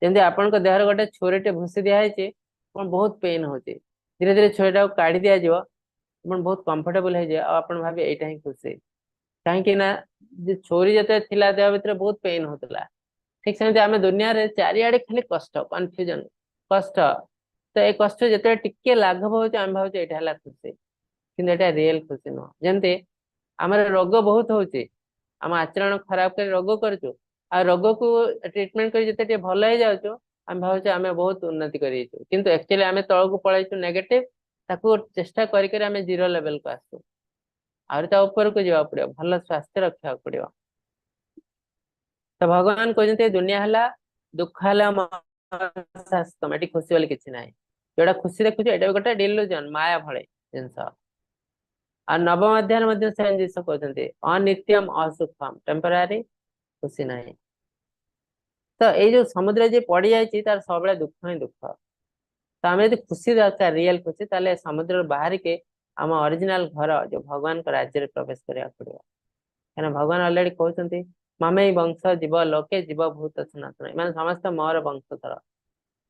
जमी आपण देहर गोटे छोरीटे भूसी दिखाई बहुत पेन हो धीरे धीरे छोरीटा काढ़ी दि जाव बहुत कंफर्टेबल हो जाए आप भावे यहाँ ही खुशी कहीं ना छोरी जो थिला देह भीतर बहुत पेन होता ठीक से आम दुनिया रे चारिआडे खाली कष्ट कन्फ्यूजन कष्ट तो ये कष्ट जो टिके लाघव हो भाव यहाँ खुशी कि रियल खुशी नुह जमती आम रोग बहुत हो आम आचरण खराब कर रोग करूँ आ रोग को ट्रिटमेंट कर भल हो जाऊँ आम भाव आम बहुत उन्नति किंतु एक्चुअली आम तल को पलैचु नेगेटिव ताकू चेष्टा करें जीरो लेवल को आसू आहुरी ता ऊपर को जावा पड़ो भल स्वास्थ्य रखा पड़ो तो भगवान कहते दुनिया है दुख है खुशी वाली किसी ना जोड़ा खुशी देखुच ये गोटे डिल्यूजन माया भले जिनस आ नवम अध्याय सेम जिन कहते अनित्यम असुखम टेम्परारी खुशी ना तो ये जो समुद्र जी पड़ जाए तार सब दुख ही दुख तो आम यदि खुशी दरकार रियल खुशी ताले समुद्र बाहर के आम ओरिजिनल घर जो भगवान को राज्य प्रवेश करा पड़ो क्या भगवान अलरेडी कहते ममे वंश जीव लोके जीव भूत सनातन मैंने समस्त मोर वंशधर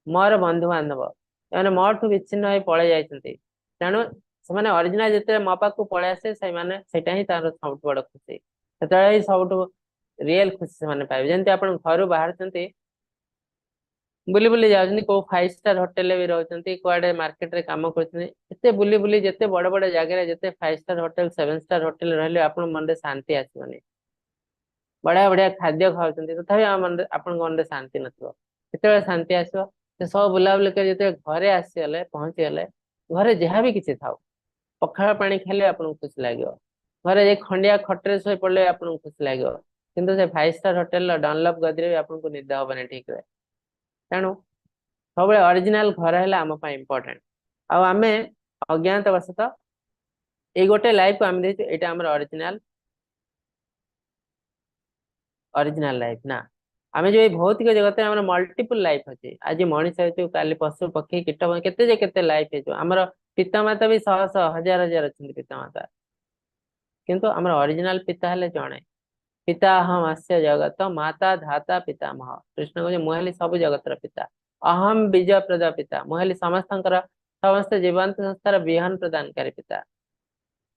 मोर बंधु बांधव एने मोठू विच्छिन्न हो पलि जाइछन्ति तेणु से ओरिजिनल जिते मो पाक पलि आसे सेटा ही तार सब बड़ खुशी से सब रियल खुशी से पाइबे जमी आप घर बाहर बुली बुली जाउछन्ति को 5 स्टार होटल भी रहउछन्ति कोआडे मार्केट रे काम करछन्ति बुली बुली जते बड़ बड़ जगह जते 5 स्टार होटल 7 स्टार होटल रहले आपन मन रे शांति आसीबनी बढ़िया बढ़िया खाद्य खाउछन्ति तथापि आपन मन रे शांति नथिबो केते शांति आसीबो से सब बुलाबुली कर जते घरे आसीगले पहुंची गले घरे जहाँ भी किसी थाउ पखाळ पानी खेले आपन खुशी लागियो घरे जे खंडिया खटरे सोई पड़ले आपन खुशी लागियो किंतु से 5 स्टार होटल डनलप गदी रे आपन को निद हबने ठीक रे तेणु सब ओरिजिनल घर है आम इम्पोर्टेंट आम अज्ञातवशत ये गोटे लाइफ को आम देखते ये आम ओरिजिनल ओरिजिनल लाइफ ना आम जो भौतिक जगत में मल्टीपल लाइफ अच्छे आज मनीष हो काली पशु पक्षी कीट केते लाइफ है आमर पितामाता भी 100 100 हजार हजार अच्छा पितामाता किंतु आमर ओरिजिनल पिता हेले जणे। पिता अहम अस्य जगत माता धाता पितामह। कृष्ण कहते मुहेली सब जगतर पिता। अहम बीज प्रद पिता, मुहेली समस्त जीवंत संस्थार विहन प्रदानकारी पिता।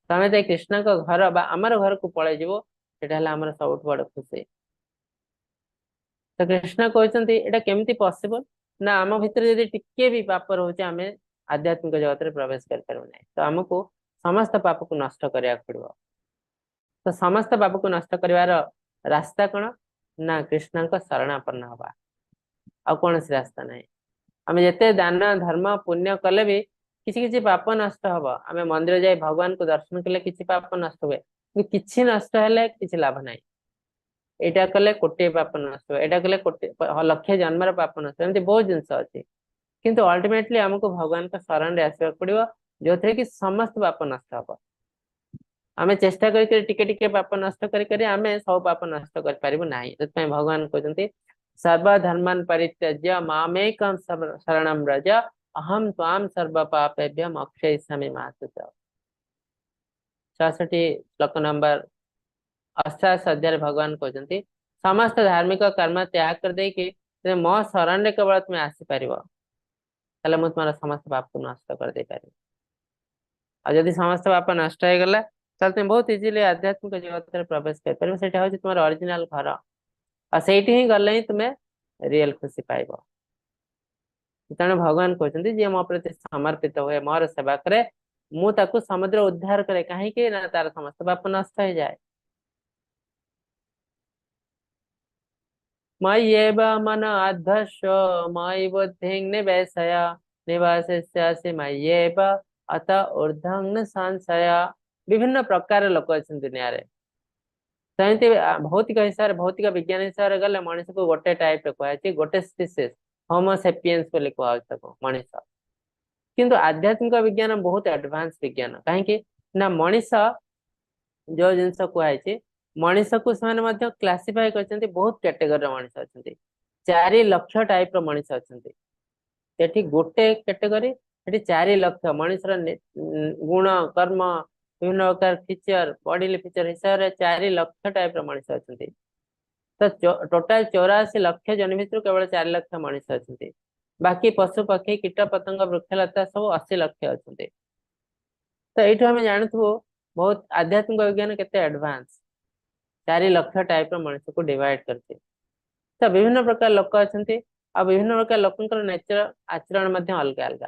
तमें तो कृष्ण को घर बा आमर घर को पलै जीवो, सेटा हला आमर सबुठ बड़ खुशी। तो कृष्ण कहते एटा केमती पॉसिबल ना आम भितर यदि टिके भी पाप रोचे आम आध्यात्मिक जगत में प्रवेश कर पारू नहीं। तो आमको समस्त पाप को नष्ट करने पड़ो। तो समस्त पाप को नष्ट कर रास्ता कौन ना कृष्ण को शरणापन्न हवा, आ कौन सी रास्ता नहीं। आम जिते दान धर्म पुण्य कले भी किसी किसी पाप नष्ट हम। आम मंदिर जाए भगवान को दर्शन कले किसी पाप नष्ट हुए, किसी नष्ट हेले किसी लाभ नहीं। एटा कले कोटे पाप नष्ट हुए, एटा कले कोटे लक्ष जन्मर पाप नष्ट एमती बहुत जिनस अच्छी। किंतु अल्टीमेटली आमको भगवान का शरण रे आसवा पड़ो, जो थे कि समस्त पाप नष्ट हम। आमे चेष्टा करी टिके टिके पाप नष्ट करी आमे सब पाप नष्ट कर पारिबु नाही। तत्पय भगवान कहते सर्व धर्मान परित्यज्य मामेकं शरणं व्रज अहम त्वाम सर्व पापेभ्यः मोक्षयिष्यामि मा शुचः। 66 श्लोक नंबर 88 अध्याय भगवान कहते समस्त धार्मिक कर्म त्याग कर दे कि मो शरण रे केवल तुम आसी पारिबो, ताले मु तुम्हारा समस्त पाप को नष्ट कर दे पारिबो। और यदि समस्त पाप नष्ट हो गला ताले तुम बहुत इजीली आध्यात्मिक जगत में प्रवेश कर पारिबो। सेटा होची तुम्हारा ओरिजिनल घर, और सेठी ही गले ही तुम्हें रियल खुशी पाइबो। तेणु भगवान कहते जी मो प्रति समर्पित हुए मोर सेवा करे मु ताकू समुद्र उद्धार करे, कहीं ना तार समस्त पाप नष्ट हो जाए। मय्येव मन अध्वस्व मयि बुद्धिं निवेशय निवासिष्यासि मय्येव अत ऊर्ध्वं न संशय। विभिन्न प्रकार लोक अच्छे दुनिया रे। सेमती भौतिक हिसाब से भौतिक विज्ञान हिसाब से गले मनुष्य को गोटे टाइप कहुए गोटे स्पीसीज होमोसेपियंस बोली कहू मनुष्य। किंतु आध्यात्मिक विज्ञान बहुत एडवांस विज्ञान, कहीं ना मनुष्य जो जिनस कहुई मनुष्य को से क्लासीफाई कर बहुत कैटेगरी मनुष्य अच्छा। 4 लाख टाइप मनुष्य अच्छा। गोटे कैटेगरी 4 लाख मनुष्य गुण कर्म विभिन्न प्रकार फीचर बॉडी फीचर हिसाब से 4 लाख टाइप मनुष्य अच्छा। तो टोटाल 84 लाख जन भितर केवल 4 लाख मनुष्य अच्छा। बाकी पशु पक्षी कीट पतंग वृक्षलता सब 80 लाख अच्छा। तो ये आम जानू बहुत आध्यात्मिक विज्ञान के एडवांस 4 लाख टाइप मनुष्य को डिवाइड करते। तो विभिन्न प्रकार लोक अच्छा, विभिन्न प्रकार लोकंर नेचर आचरण अलग अलग।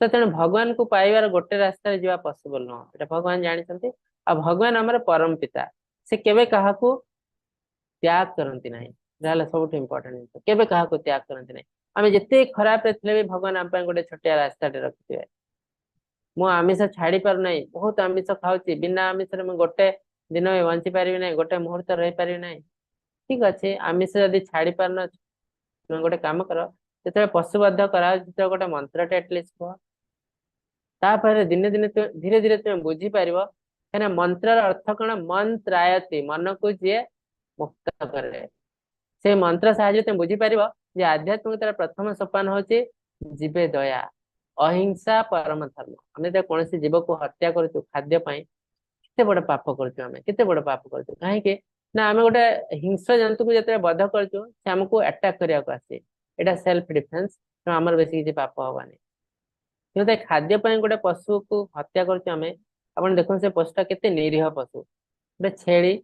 तो तेणु भगवान को पाइबार गोटे रास्ता जावा पॉसिबल नुह, ये भगवान जानते। आ भगवान आमर परम पिता, से केवे कहा त्याग करती ना, सब इम्पोर्टेंट जिन केवे कहा त्याग करती ना। आम जिते खराब थे भी भगवान आम गोटे छोटिया रास्ता रखिथे। मु आमिष छाड़ी पार ना, बहुत आमिष खाऊँ बिना आमिष गोटे दिन भी बंची पारि ना, गोटे मुहूर्त रही पारि ना। ठीक अच्छे आमिष जदि छाड़ी पार न तुम गोटे कम कर जो पशुबद्ध करा गोटे मंत्र एटलिस्ट कह तापर दिने दिने धीरे धीरे तुम बुझी पार कहीं मंत्र अर्थ कौन मंत्रायती मन को जी मुक्त करे। से मंत्र साहाଯ୍य तुम बुझीपार आध्यात्मिकतार प्रथम सोपान हूँ जीवे दया अहिंसा परम धर्म। आम कौन जीव को हत्या करूँ खाद्य केते बड़ पाप करते बड़ पाप करते कहीं ना आम गोटे हिंस्र जंतु को जो बध करमको अटाक करने को आसे यहाँ सेल्फ डिफेन्स आमर बेस किसी पाप हवानी। क्योंकि खाद्य गोटे पशु को हत्या कर देखो से पशुटा के निरीह पशु गोटे छेली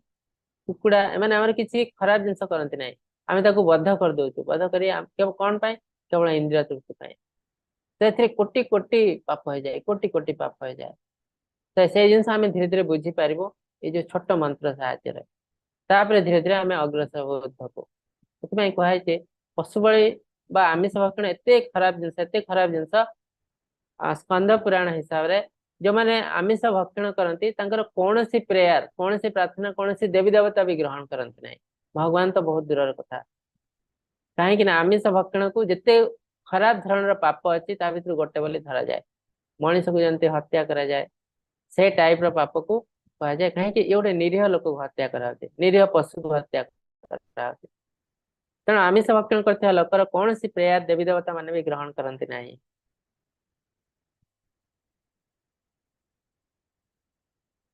कुकुड़ा एम किसी खराब जिन करती ना आम बध कर दौचु बध कर कौन केवल इंद्रिय तृप्ति तो कोटि कोटि पाप हो जाए कोटि कोटि पाप हो जाए। तो से जिन धीरे धीरे बुझी पार ये जो छोट मंत्र साहाय्य धीरे धीरे आम अग्रसर होको कहुए पशु बलि आमिष भक्षण एत खराब जिनस स्कंद पुराण हिसाब से जो मैंने आमिष भक्षण करती कौन सी प्रेयर कौन सी प्रार्थना कौन सी देवी देवता भी ग्रहण करती ना। भगवान तो बहुत दूर कथा कहीं आमिष भक्षण को जिते खराब धरण पाप अच्छी भर गोटे बोली धरा जाए मनीष को जमी हत्या करा जाए से टाइप पाप को कह जाए कहीं ये गोटे निरीह लोक को हत्या कराते निरीह पशु को हत्या कराते। तेणु आमिष भक्षण करता लोकर कौन सी प्रेयर देवी देवता मान भी ग्रहण करती ना।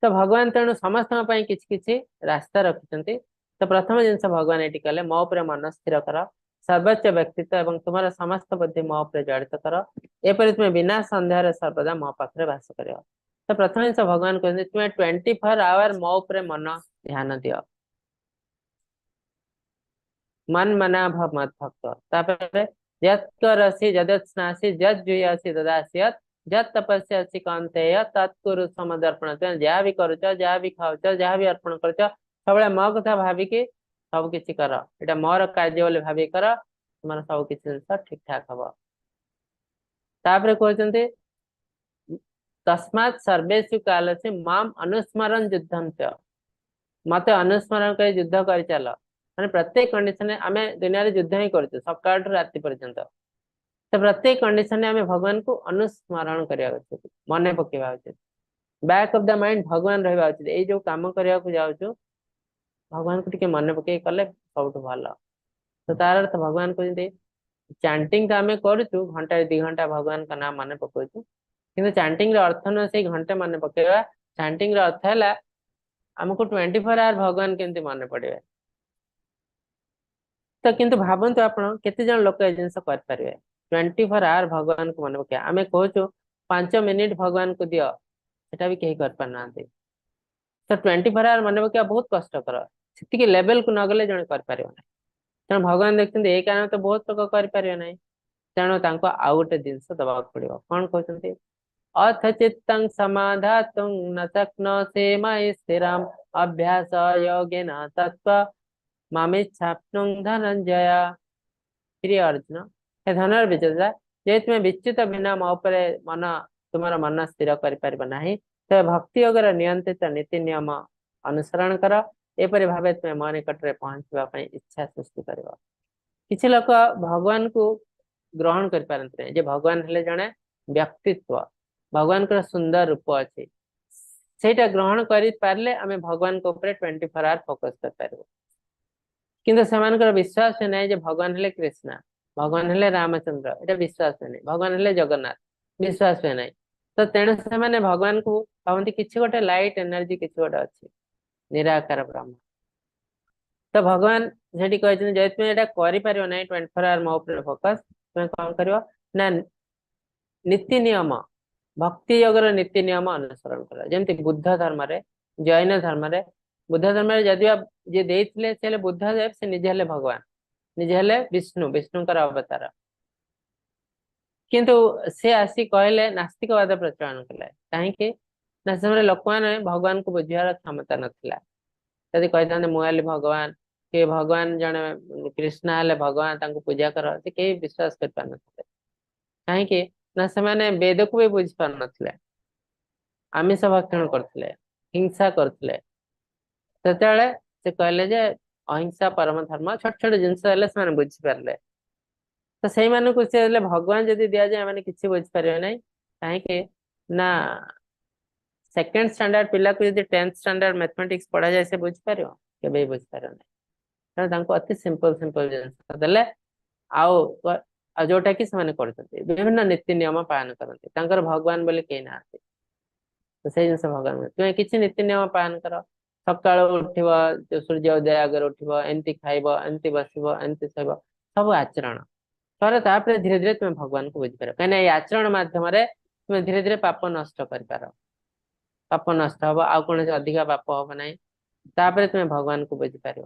तो तो भगवान तेणु समस्त किछि किछि रास्ता रखिछन्ति। तो प्रथम जिनस भगवान एटी कले मो उपरे मन स्थिर कर, सर्वोच्च व्यक्तित्व एवं तुमर समस्त बुद्धि मो उपरे जड़ित कर, एपरि तुमे बिना संदेह सर्वदा मो पाखरे वास करियो। तो प्रथम जिनस भगवान कहते तुमे 24 आवर मो उपरे मन ध्यान दियो, मन मना भव मत भक्त। तापर यत् करसि यदत् स्नासि यत् जुयासि ददासि यत् जत तपस्यासि कांतेय तत्कुरु समदर्पण। तुम जहाँ भी करुच, जहाँ भी खाऊच, जहाँ भी अर्पण करुच, सब मो कथा भाविकी सब किछि कर, एटा मोर कार्य बोली भावी कर, तुम सब किछि जिनिस ठीक ठाक हम। तापर कहते तस्मात् सर्वेषु कालसु माम अनुस्मरण युद्धं च, मते अनुस्मरण कर युद्ध कर चल। माने प्रत्येक कंडीशन आम दुनिया युद्ध ही कर सकाल राति पर्यंत। तो प्रत्येक कंडीशन में भगवान को अनुस्मरण करवा उचित, मन पकेवा उचित, बैक ऑफ द माइंड भगवान रहा उचित। ये जो कम करने को जाऊँ भगवान को टिके मन पकई कले सब भल। तो तार अर्थ भगवान को चैंटिंग तो आम करूँ घंटा 2 घंटा भगवान का नाम मन पकाचु, कि चैंटिंग अर्थ न से घंटे मन पकेवा। चैंटिंग अर्थ है आमको 24 आवर भगवान केमती मन पड़े। तो किंतु भावतु आप केते जन लोक जिन करें 24 आवर भगवान को मन पकड़ा। आम कहूँ 5 मिनिट भगवान को दियो, सेटा भी कहीं कर पाना। तो 24 आवर मन पकड़ा बहुत कष्टकर, से लेवल को नगले जन कर तेणु भगवान देखते ये कारण तो बहुत लोग करें ना, तेणु आउ गोटे जिनस दबा पड़ो। कौन कहते अथ चित्तं समाधातुं न शक्नोषि मयि स्थिरम् अभ्यास योगेन तत्त्व मामिच्छाप्तुं धनंजय। प्रिय अर्जुन, हे धनुर्विजेता, जे तुम्हें विच्युत बिना मो उपरे मन तुमर मन स्थिर कर तो भक्ति योगर नियंत्रित नीति नियम अनुसरण कर, एपरि भावे तुम्हें मो निकट में पहुंचवा इच्छा सृष्टि कर। किसी लोग भगवान को ग्रहण कर पारंते नहीं, जे भगवान हेले जने व्यक्तित्व, भगवान का सुंदर रूप अच्छे, सेटा ग्रहण कर पारे आम भगवान को ऊपर 24 आवर फोकस कर पार। किंतु सेमानकर विश्वास नहीं जे भगवान हेले कृष्णा, भगवान हेले रामचंद्र, एटा विश्वास नहीं। भगवान हेले जगन्नाथ, विश्वास नहीं। तो तेणु से भगवान को भावती किसी गोटे लाइट एनर्जी किसी गोटे अच्छे निराकार ब्रह्म। तो भगवान से कहते जब तुम यहाँ कर ना 24 आवर मो ऊपर फोकस, तुम कौन कर ना नीति नियम भक्ति योगर नीति नियम अनुसरण कर। जमती बुद्ध धर्म रे, जैन धर्म रे, बुद्ध धर्म रे जदि जे देइथिले से बुद्ध देव, से निजे हेले भगवान, निजे हेले विष्णु, विष्णुकर अवतार। किंतु से आसी कहले नास्तिकवाद प्रचलन कले। कहीं ना से लोक मैंने भगवान को बुझार क्षमता नथिला। यदि कहते मुआली भगवान कि भगवान जड़े कृष्ण हेले भगवान, तांको पूजा कर, से कहीं विश्वास कर पार नथिले। कहीं ना से वेद को भी बुझी पार नथिले, आमिष भक्षण करथिले, हिंसा करथिले। सेतेबेले से कहले जे अहिंसा परम धर्म, छोट छोट जिनस हेले से बुझी पारले। तो से भगवान जदि दि जाए मैंने किसी बुझी पारे ना। कहीं ना सेकेंड स्टैंडर्ड पिला को यदि 10th स्टैंडर्ड मैथमेटिक्स पढ़ा जाए से बुझी पार के बुझी पार ना। तेणु अति सिंपल सिंपल जिनस देले आउ जोटा कि विभिन्न नीति नियम पालन करते भगवान बोले कहीं ना। तो से जिन भगवान तुम्हें किसी नीति नियम पालन कर, सकाल उठ जो सूर्य उदय आगे उठ एमती खाइब, एमती बस, एमती शोब, सब आचरण पर धीरे धीरे तुम्हें भगवान को बुझीपार। कहीं आचरण मध्यम तुम्हें धीरे धीरे पाप नष्ट कर, पाप नष्ट हम आउ कौन अधिक पाप हम ना, तुम्हें भगवान को बुझीपार।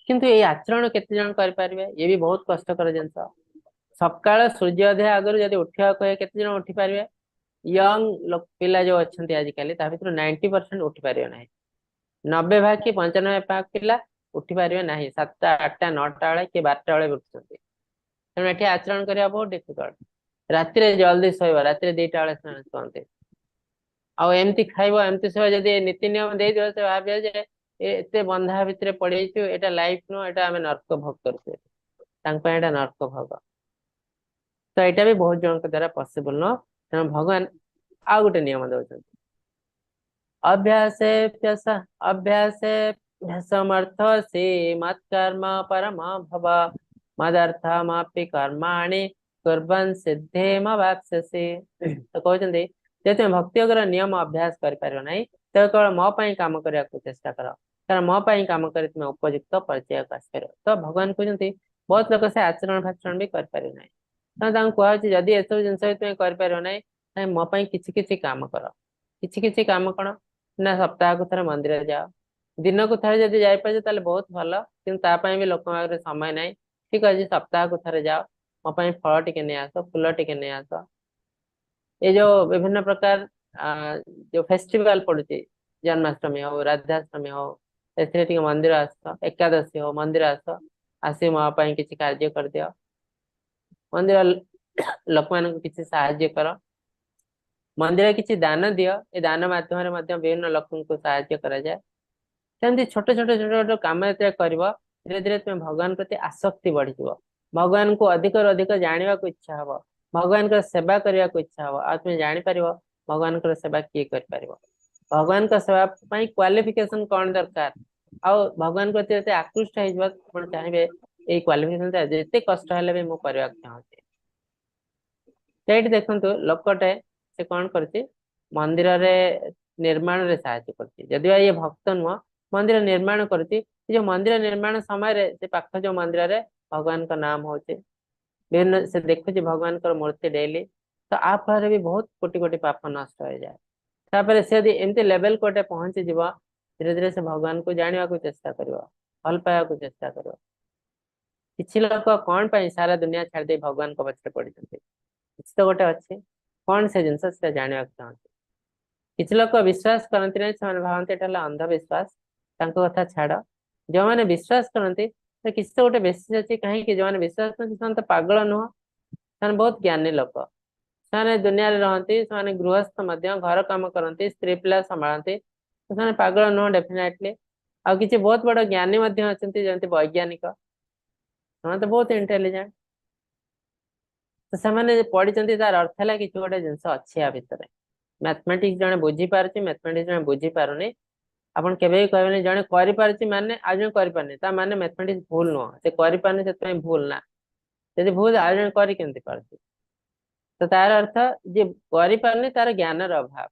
किंतु ये आचरण केते जन कर पारे, ये भी बहुत कष्टकर जिनस। सकाल सूर्योदय आगु जब उठा कहे केते जन उठी पारे, यंग पिला जो अच्छा आजिकल भर 90% उठी पारे ना, 90 भाग कि 95 भाग पिला उठी पारे ना 7टा 8टा 9टा बेले कि 12टा बेले उठुंट। तेणु ये आचरण करने बहुत डिफिकल्ट। राति जल्दी शोब, राति 2टा बेले कहते आमती खाइब, एमती शोब, जदि नीति नियम दे दियो से भावे जे एते बंधा भितर पड़े एटा लाइफ नो, एटा आम नर्क भोग कर नर्क भोग। तो यहाँ भी बहुत जन द्वारा पॉसिबल न। तेणु भगवान आउ गोटे नियम दौरान अभ्यास से मत्कर्म परम भव मदर्थमापि कर्माणि कुर्वन् सिद्धेमवाप्स्यसि। तो कहते जदि भक्ति योगर नियम अभ्यास कर नहीं तेज केवल मो पर कम करने को चेष्टा कर कारण मो पर कम कर तुम उपयुक्त पर्याय को आसपार तो भगवान कहते बहुत लोग से आचरण भाचरण भी करें ना कहु जदि एसब जिन तुम कर ना मो कि कम कर कि कम कौन ना सप्ताह को थे मंदिर जाओ दिन को थे जब जापारे बहुत भल कि भी लोक समय ना ठीक अच्छे सप्ताह को थे जाओ मो फल टे नहीं आस फूल टे नहीं आस ये जो विभिन्न प्रकार जो फेस्टिवल पड़ुची जन्माष्टमी हो राधाष्टमी हो मंदिर आस एकादशी हो मंदिर आस आसी मो किसी कार्य कर दियो मंदिर लोक मान किसी साहाଯ୍य कर मंदिर किसी दान दियो ए दान माध्यम विभिन्न लोक को साहाଯ୍य करा जाए सेमती छोट छोट छोट छोट कम कर धीरे धीरे तुम भगवान प्रति आसक्ति बढ़ी भगवान को अधिक अधिक जानवा को इच्छा हम भगवान का सेवा करने को इच्छा हम आ तुम जापर भगवान का सेवा किए कर भगवान का सेवा क्वालिफिकेशन कौन दरकार आ भगवान प्रति ये आकृष्ट हो चाहिए ये क्वालिफिकेशन जिते कष्ट है भी मुझे चाहूँगी से देखु लोकटे से कौन कर मंदिर रे निर्माण रे साहाय्य करती जदि ये भक्त नुह मंदिर निर्माण करती जो मंदिर निर्माण समय रे से पाख जो मंदिर रे भगवान का नाम होचे विभिन्न से देखुच भगवान का मूर्ति डेली तो आ फल भी बहुत कोटि कोटि पाप नष्ट हो जाए तापर से यदि एमती लेवल कोटे पहुंची जीव धीरे धीरे से भगवान को जानवा को चेष्टा कर भल पाया को चेष्टा कर किसी लोग कौन पाई सारा दुनिया छाड़ भगवान को पछरे पड़ी किसी तो गोटे अच्छे कौन से जिनस से जानवा चाहते किसी लोग विश्वास करती नहीं से भावती एटा अंधविश्वास कथा छाड़ जो मैंने विश्वास करती तो किसी तो गोटे बेसिस अच्छी कहीं जो मैंने विश्वास करते तो पागल नुह से बहुत ज्ञानी लोक से दुनिया रहती से गृहस्थ घर कम करती स्त्री पिला संभालती तो से पागल नुह डेफिनेटली आ किसी बहुत बड़ ज्ञानी अच्छा जमी वैज्ञानिक तो बहुत इंटेलिजेंट तो से पढ़ी तार अर्थ है कि गोटे जिन अच्छी या भितर मैथमेटिक्स जड़े बुझी पार्टी मैथमेटिक्स जड़े बुझी पारुनी आपन केबे कहबे जड़े करि पारछि माने आ जने करि पारने ता माने मैथमेटिक्स भूल नुह से करि पारने से भूल ना यदि भूल आ जने करि केनति पारछि तो तार अर्थ जे करि पारने तार ज्ञान र अभाव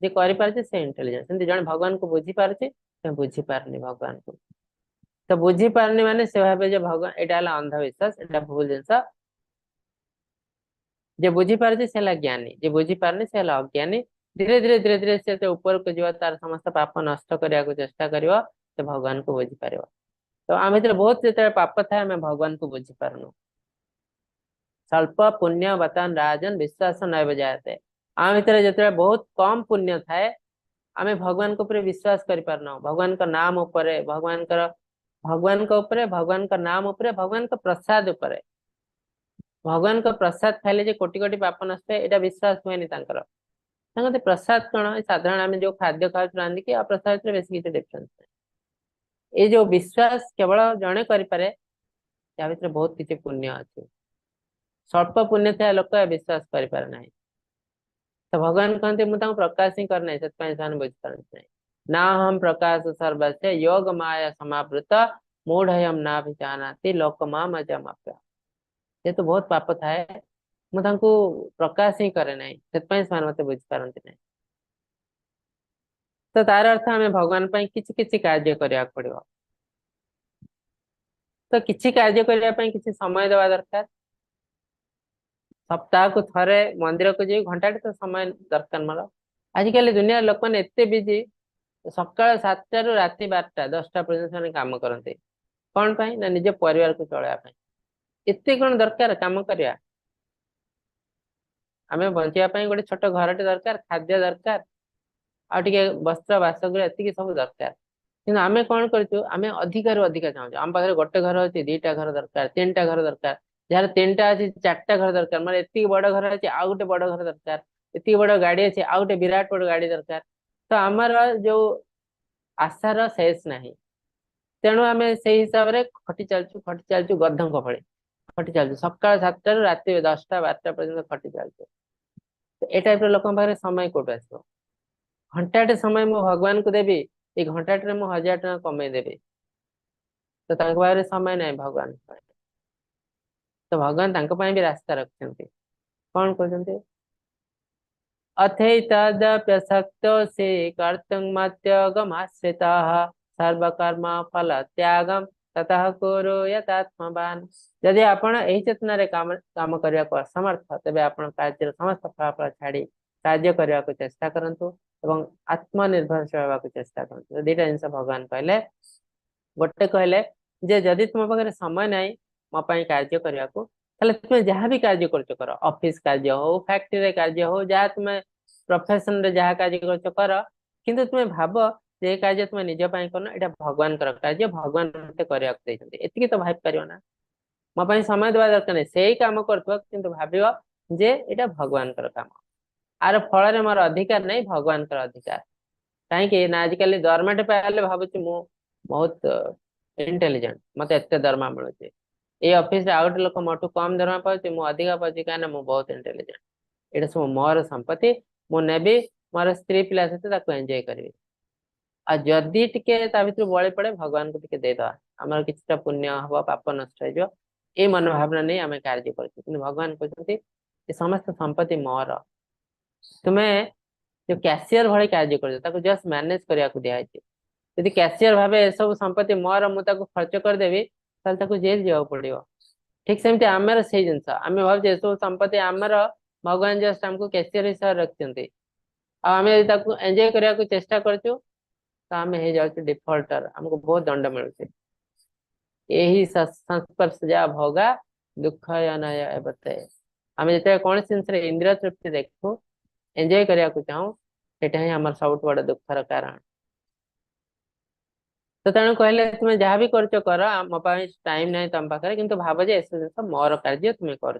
जे करि पारछि से इंटेलिजेंस सेंति जड़े भगवान को बुझी पारछि से बुझी पारनी भगवान को तो बुझी पारनी माने से भाबे जे भगवान एटा हला अंधविश्वास एटा भूल जिंस जे बुझी पारछि से हला ज्ञानी जे बुझी पारने से हला अज्ञानी धीरे धीरे धीरे धीरे से ऊपर को जीव तार समस्त पाप नष्ट करने को चेष्टा करियो से भगवान को बुझी पार तो आम भर बहुत जो पाप था आम भगवान को बुझी पारनु स्वल्प पुण्य बतन राजन विश्वास नैव जायते आम भर जो बहुत कम पुण्य थाए आम भगवान को विश्वास कर पारना भगवान का नाम उपरे भगवान का ऊपर भगवान का नाम उपरे भगवान का प्रसाद उपरे भगवान का प्रसाद खाइले जे कोटि कोटि पाप नष्ट है विश्वास हुए प्रसाद कौन साधारण आम जो खाद्य खाऊ रांधिकी आ प्रसाद बेस किसी डिफरेंस ये जो विश्वास केवल जड़े करें या भर बहुत किसी पुण्य अच्छे स्वल्प पुण्य था लोक विश्वास करें ना तो भगवान कहते मुझे प्रकाश ही करना से बुझीपार ना हम प्रकाश सर्वस्व योग माया समावृत मूढ़यम ना भी जानाती लोक माम अजमाप्य ये तो बहुत पाप थाए मुझे प्रकाश ही करे ना से मत बुझीपारती ना तो तार अर्थ आम भगवान किसी किसी कार्य करने पड़ो तो किसी कार्य करने किसी समय देवा दरकार सप्ताह को थरे मंदिर को जी घंटा तो समय दरकार मोर आजिकल दुनिया लोक मैंने एत बिजी सकाल 7 रु राति 12 10टा पर्यटन काम करते कौन पाई ना निज परिवार को चलवाई एत कौन दरकार काम करवा आम बचापी गोटे छोट घर दरकार खाद्य दरकार आगे वस्त्र बासगृह एति सब दरकार कि आम कौन करें अधिकार अधिक चाहूँ आम पाखे गोटे घर अच्छे 2टा घर दरकार 3टा घर दरकार जार 3टा अच्छे 4टा घर दरकार मतलब एति बड़ घर अच्छे आउ गोटे बड़ घर दरकार एति बड़ गाड़ी अच्छे आउ गोटे विराट बड़ गाड़ी दरकार तो आमर जो आशार शेष ना तेणु आम से हिसाब से खटी चलचु गधों भली खटी चलचु सकाल 7 रु राति 10टा 12टा पर्यटन खटी चलचु तो ये टाइप लोक पाखे समय कौट आस घंटाटे समय मु भगवान को देवी ये घंटाटे मु 1000 टका कमे देवी तो पाखे समय ना भगवान तो भगवान भी रास्ता रखते कौन कहते अथैतदप्यशक्तोऽसि कर्तुं मत्यगमाश्रितः सर्वकर्म फल त्यागम ततः कुरु यतात्मवान्। यदि आपण एही चेतनारे काम करने को असमर्थ तेबे आपण कार्य समस्त फलाफल छाड़ी कार्य करने को चेष्टा करंतु एवं आत्मनिर्भरशील होगा को चेष्टा करंतु। दुईटा जिनस भगवान कहले, गोटे कहले जे जदि तुम पाखे समय नहीं मो ପାଇଁ कार्य करने को ताले तुम जहाँ भी कार्य कर ऑफिस कार्य हो फैक्ट्री कार्य हो जहाँ तुम प्रोफेशन रे जहाँ कार्य कर किंतु तुम भाव जे कार्य तुम निज ପାଇଁ करना एटा भगवान कर कार्य भगवान मते करया देइछन्ते एतिकी तो भाबि परियो ना मो ପାଇଁ समय देवा दरकार नहीं सेही काम करथो किंतु भाबियो जे एटा भगवान कर काम आर फल रे मोर अधिकार नहीं भगवान कर अधिकार कहीं ना आजिकल दरमाटे पाइले भावुची मु बहुत इंटेलिजेंट मते एते दरमा मिलुचे ए ऑफिस रे आउट लोक मोटू कम दरमा पाउची मु अधिका पाउची काना मु बहुत इंटेलिजेंट एटा सब मोर संपत्ति मु नेबी मोर स्त्री पिला सहित ताको एंजॉय करबी आ जदि टिके ता भितर बळी पड़े भगवान को टिके दे दवा हमर किछटा पुण्य हबो पाप नष्ट हो जो ए मन भावना नहीं आमे कार्य करछु किंतु भगवान कहते ए समस्त संपत्ति मोर तुम्हें जो कैशियर भली कार्य कर जस्ट मैनेज करने को दिखाई यदि कैशियर भाव ए सब संपत्ति मोर मुझे खर्च करदेवी जेल जावाक पड़ो ठीक सेमती आमर से जिनस आम भाव सब संपत्ति आमर भगवान जस्ट आमको कैशियर हिसाब से रखते आम एंजॉय करने को चेष्टा करचु तो आम हो जाऊँ डिफल्टर आमको बहुत दंड मिलूचे यही संस्पर्श जा भोगा दुख बताए आम जो कौन जिन इंद्रिय तृप्ति देखू एंजॉय करने को चाहूँ सेटा ही आमर सब बड़ दुखर कारण तो तेणु कहले तुम्हें जहाँ भी कर मो टाइम नहीं तुम पाखे किंतु भाव जे ऐसे जिन मोर कार्य तुम्हें कर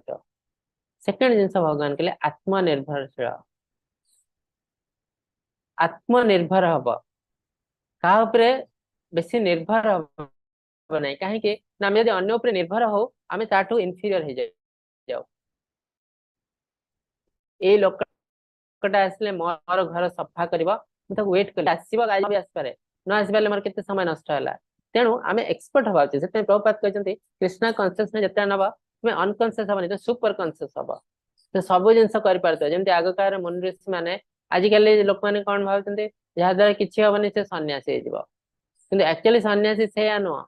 सेकेंड जिन भगवान कहले आत्मनिर्भरशील आत्मनिर्भर हम क्या बेसी निर्भर हम नहीं कहीं ना आम जब अन्य निर्भर हो आम ताठू इनफीरियर हो जाओ ये लोकटा आसले मोर घर सफा कर वेट कर आसपारे न आसपारे मोर केते समय नष्ट है तेणु आम एक्सपर्ट हवा उचित से प्रभुपाद कहते कृष्णा कनसीयसनेस जिते नब तुम्हें अनकनसीयस हबनी तो सुपर कनसीयस हम तो सब जिनस करमि आग काल मुनि ऋषि मैंने आजिकल लोक मैंने कौन भावुं जहाद्वारा किसी हेनी से सन्यासी हो एक्चुअली सन्यासी से नुह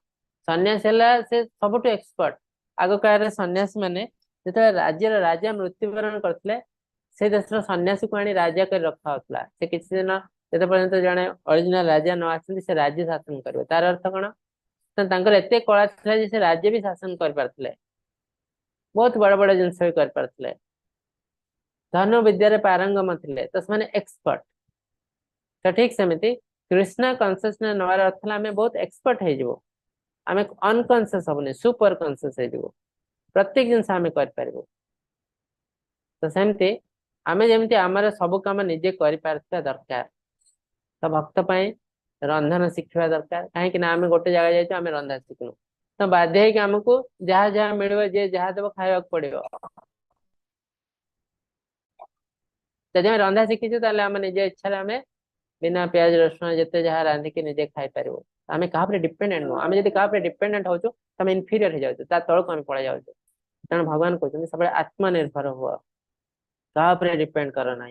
सन्यासी से सब एक्सपर्ट आग काल सन्यासी मैंने जो राज्यर राजा मृत्युवरण करते से देश सन्यासी को आनी राजा कर रखा होता से किसी दिन जो पर्यटन जड़े ओरिजिनल राजा न आसती से राज्य शासन करेंगे तार अर्थ कौन तो एत कला था से राज्य भी शासन कर पारे बहुत बड़ बड़ जिनस भी कर पारे धनु विद्यार पारंगम थे तो से एक्सपर्ट तो ठीक सेमती कृष्णा कनसीयसनेस नवार अर्थ आम बहुत एक्सपर्ट हो आम अनकनसीयस हबनी सुपर कनसीयस हो प्रत्येक जिनस आम कर तो सेमती आम जमी आमर सब कम निजे कर दरकार तो भक्त रंधन शिखा दरकार कहीं आम गोटे जगह जाइए आम रंधा शिखनु तो बाध्य आमको जहाँ जहाँ मिले जे जहाँ देव खावा पड़ो जब रंधा शिखीचु आम निज इच्छा आम बिना प्याज रसुण जिते जहाँ रांधिकी निजे खाई पार आम क्या डिपेंडेंट नुह आम जब क्या डिपेंडेंट हो इनफीरियर हो जाए तौक आम पड़े जाऊँ तेणु भगवान कहते सब आत्मनिर्भर हुआ क्या डिपेंड कर ना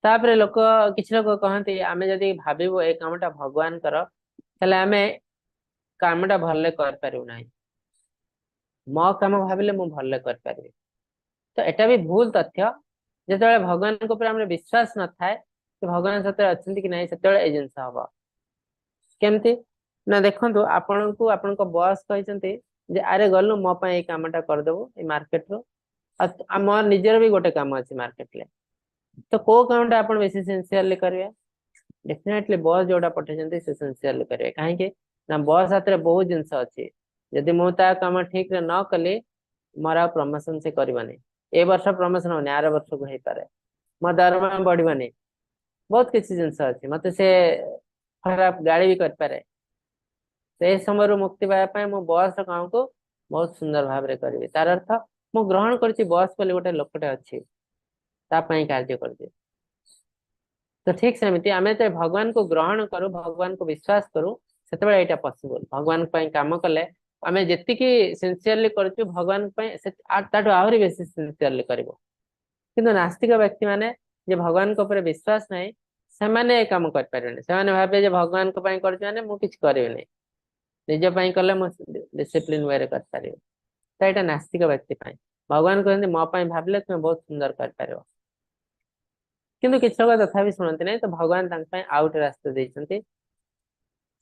तापर लोक किसी लोग कहते आम जदि भाव ए कामटा भगवान कर आम कामटा भले करना मो कम भाविले मु भले कर तो एटा भी भूल तथ्य जो भगवान को विश्वास न थाए कि भगवान सत्य अच्छा कि नहीं से जिनस हम केमती ना देखु आपण को आपण बॉस कहते अरे गलु मो ये कामटा करदेबू ये मार्केट रो मोर निजर भी गोटे काम अच्छे मार्केट ले तो को कामटा आप बेसी सिंसियरली करेंगे डेफिनेटली बॉस जोटा पठे से सिंसियरली करेंगे कहीं ना बॉस हाथ में बहुत जिनस अच्छी जदि मुझे काम ठीक रे न कली मोर आ प्रमोशन से करवानी ए वर्ष प्रमोशन होनी आर वर्ष को हो पारे मो दरमा बढ़वानी बहुत किसी जिनस अच्छी मत से खराब गाड़ी भी करे तो समय मुक्ति पाइबा मो बॉस काम को बहुत सुंदर भाव में करी तार अर्थ मु ग्रहण कर बॉस बोले गोटे लोकटे अच्छी कार्य कर तो ठीक सेमती आम जो भगवान को ग्रहण करूँ भगवान को विश्वास करूँ से पॉसिबल भगवान काम कले आम जी सिंसियरली कर भगवान आहरी बेसी सिंसियरली कर किंतु नास्तिक व्यक्ति माने जे भगवान को ऊपर विश्वास नहीं से काम कर पारे से भावे जे भगवान को पई करछ माने मु किछ करिवे निज पई कले मु डिसिप्लिन वे रे कर पारिबे तो एटा नास्तिक व्यक्ति पई भगवान कहते मो पई भाबले तुम बहुत सुंदर कर पारिबो किंतु किछ लोग तथापि शुणती नहीं तो भगवान तांक पई आउट रास्ता देछंती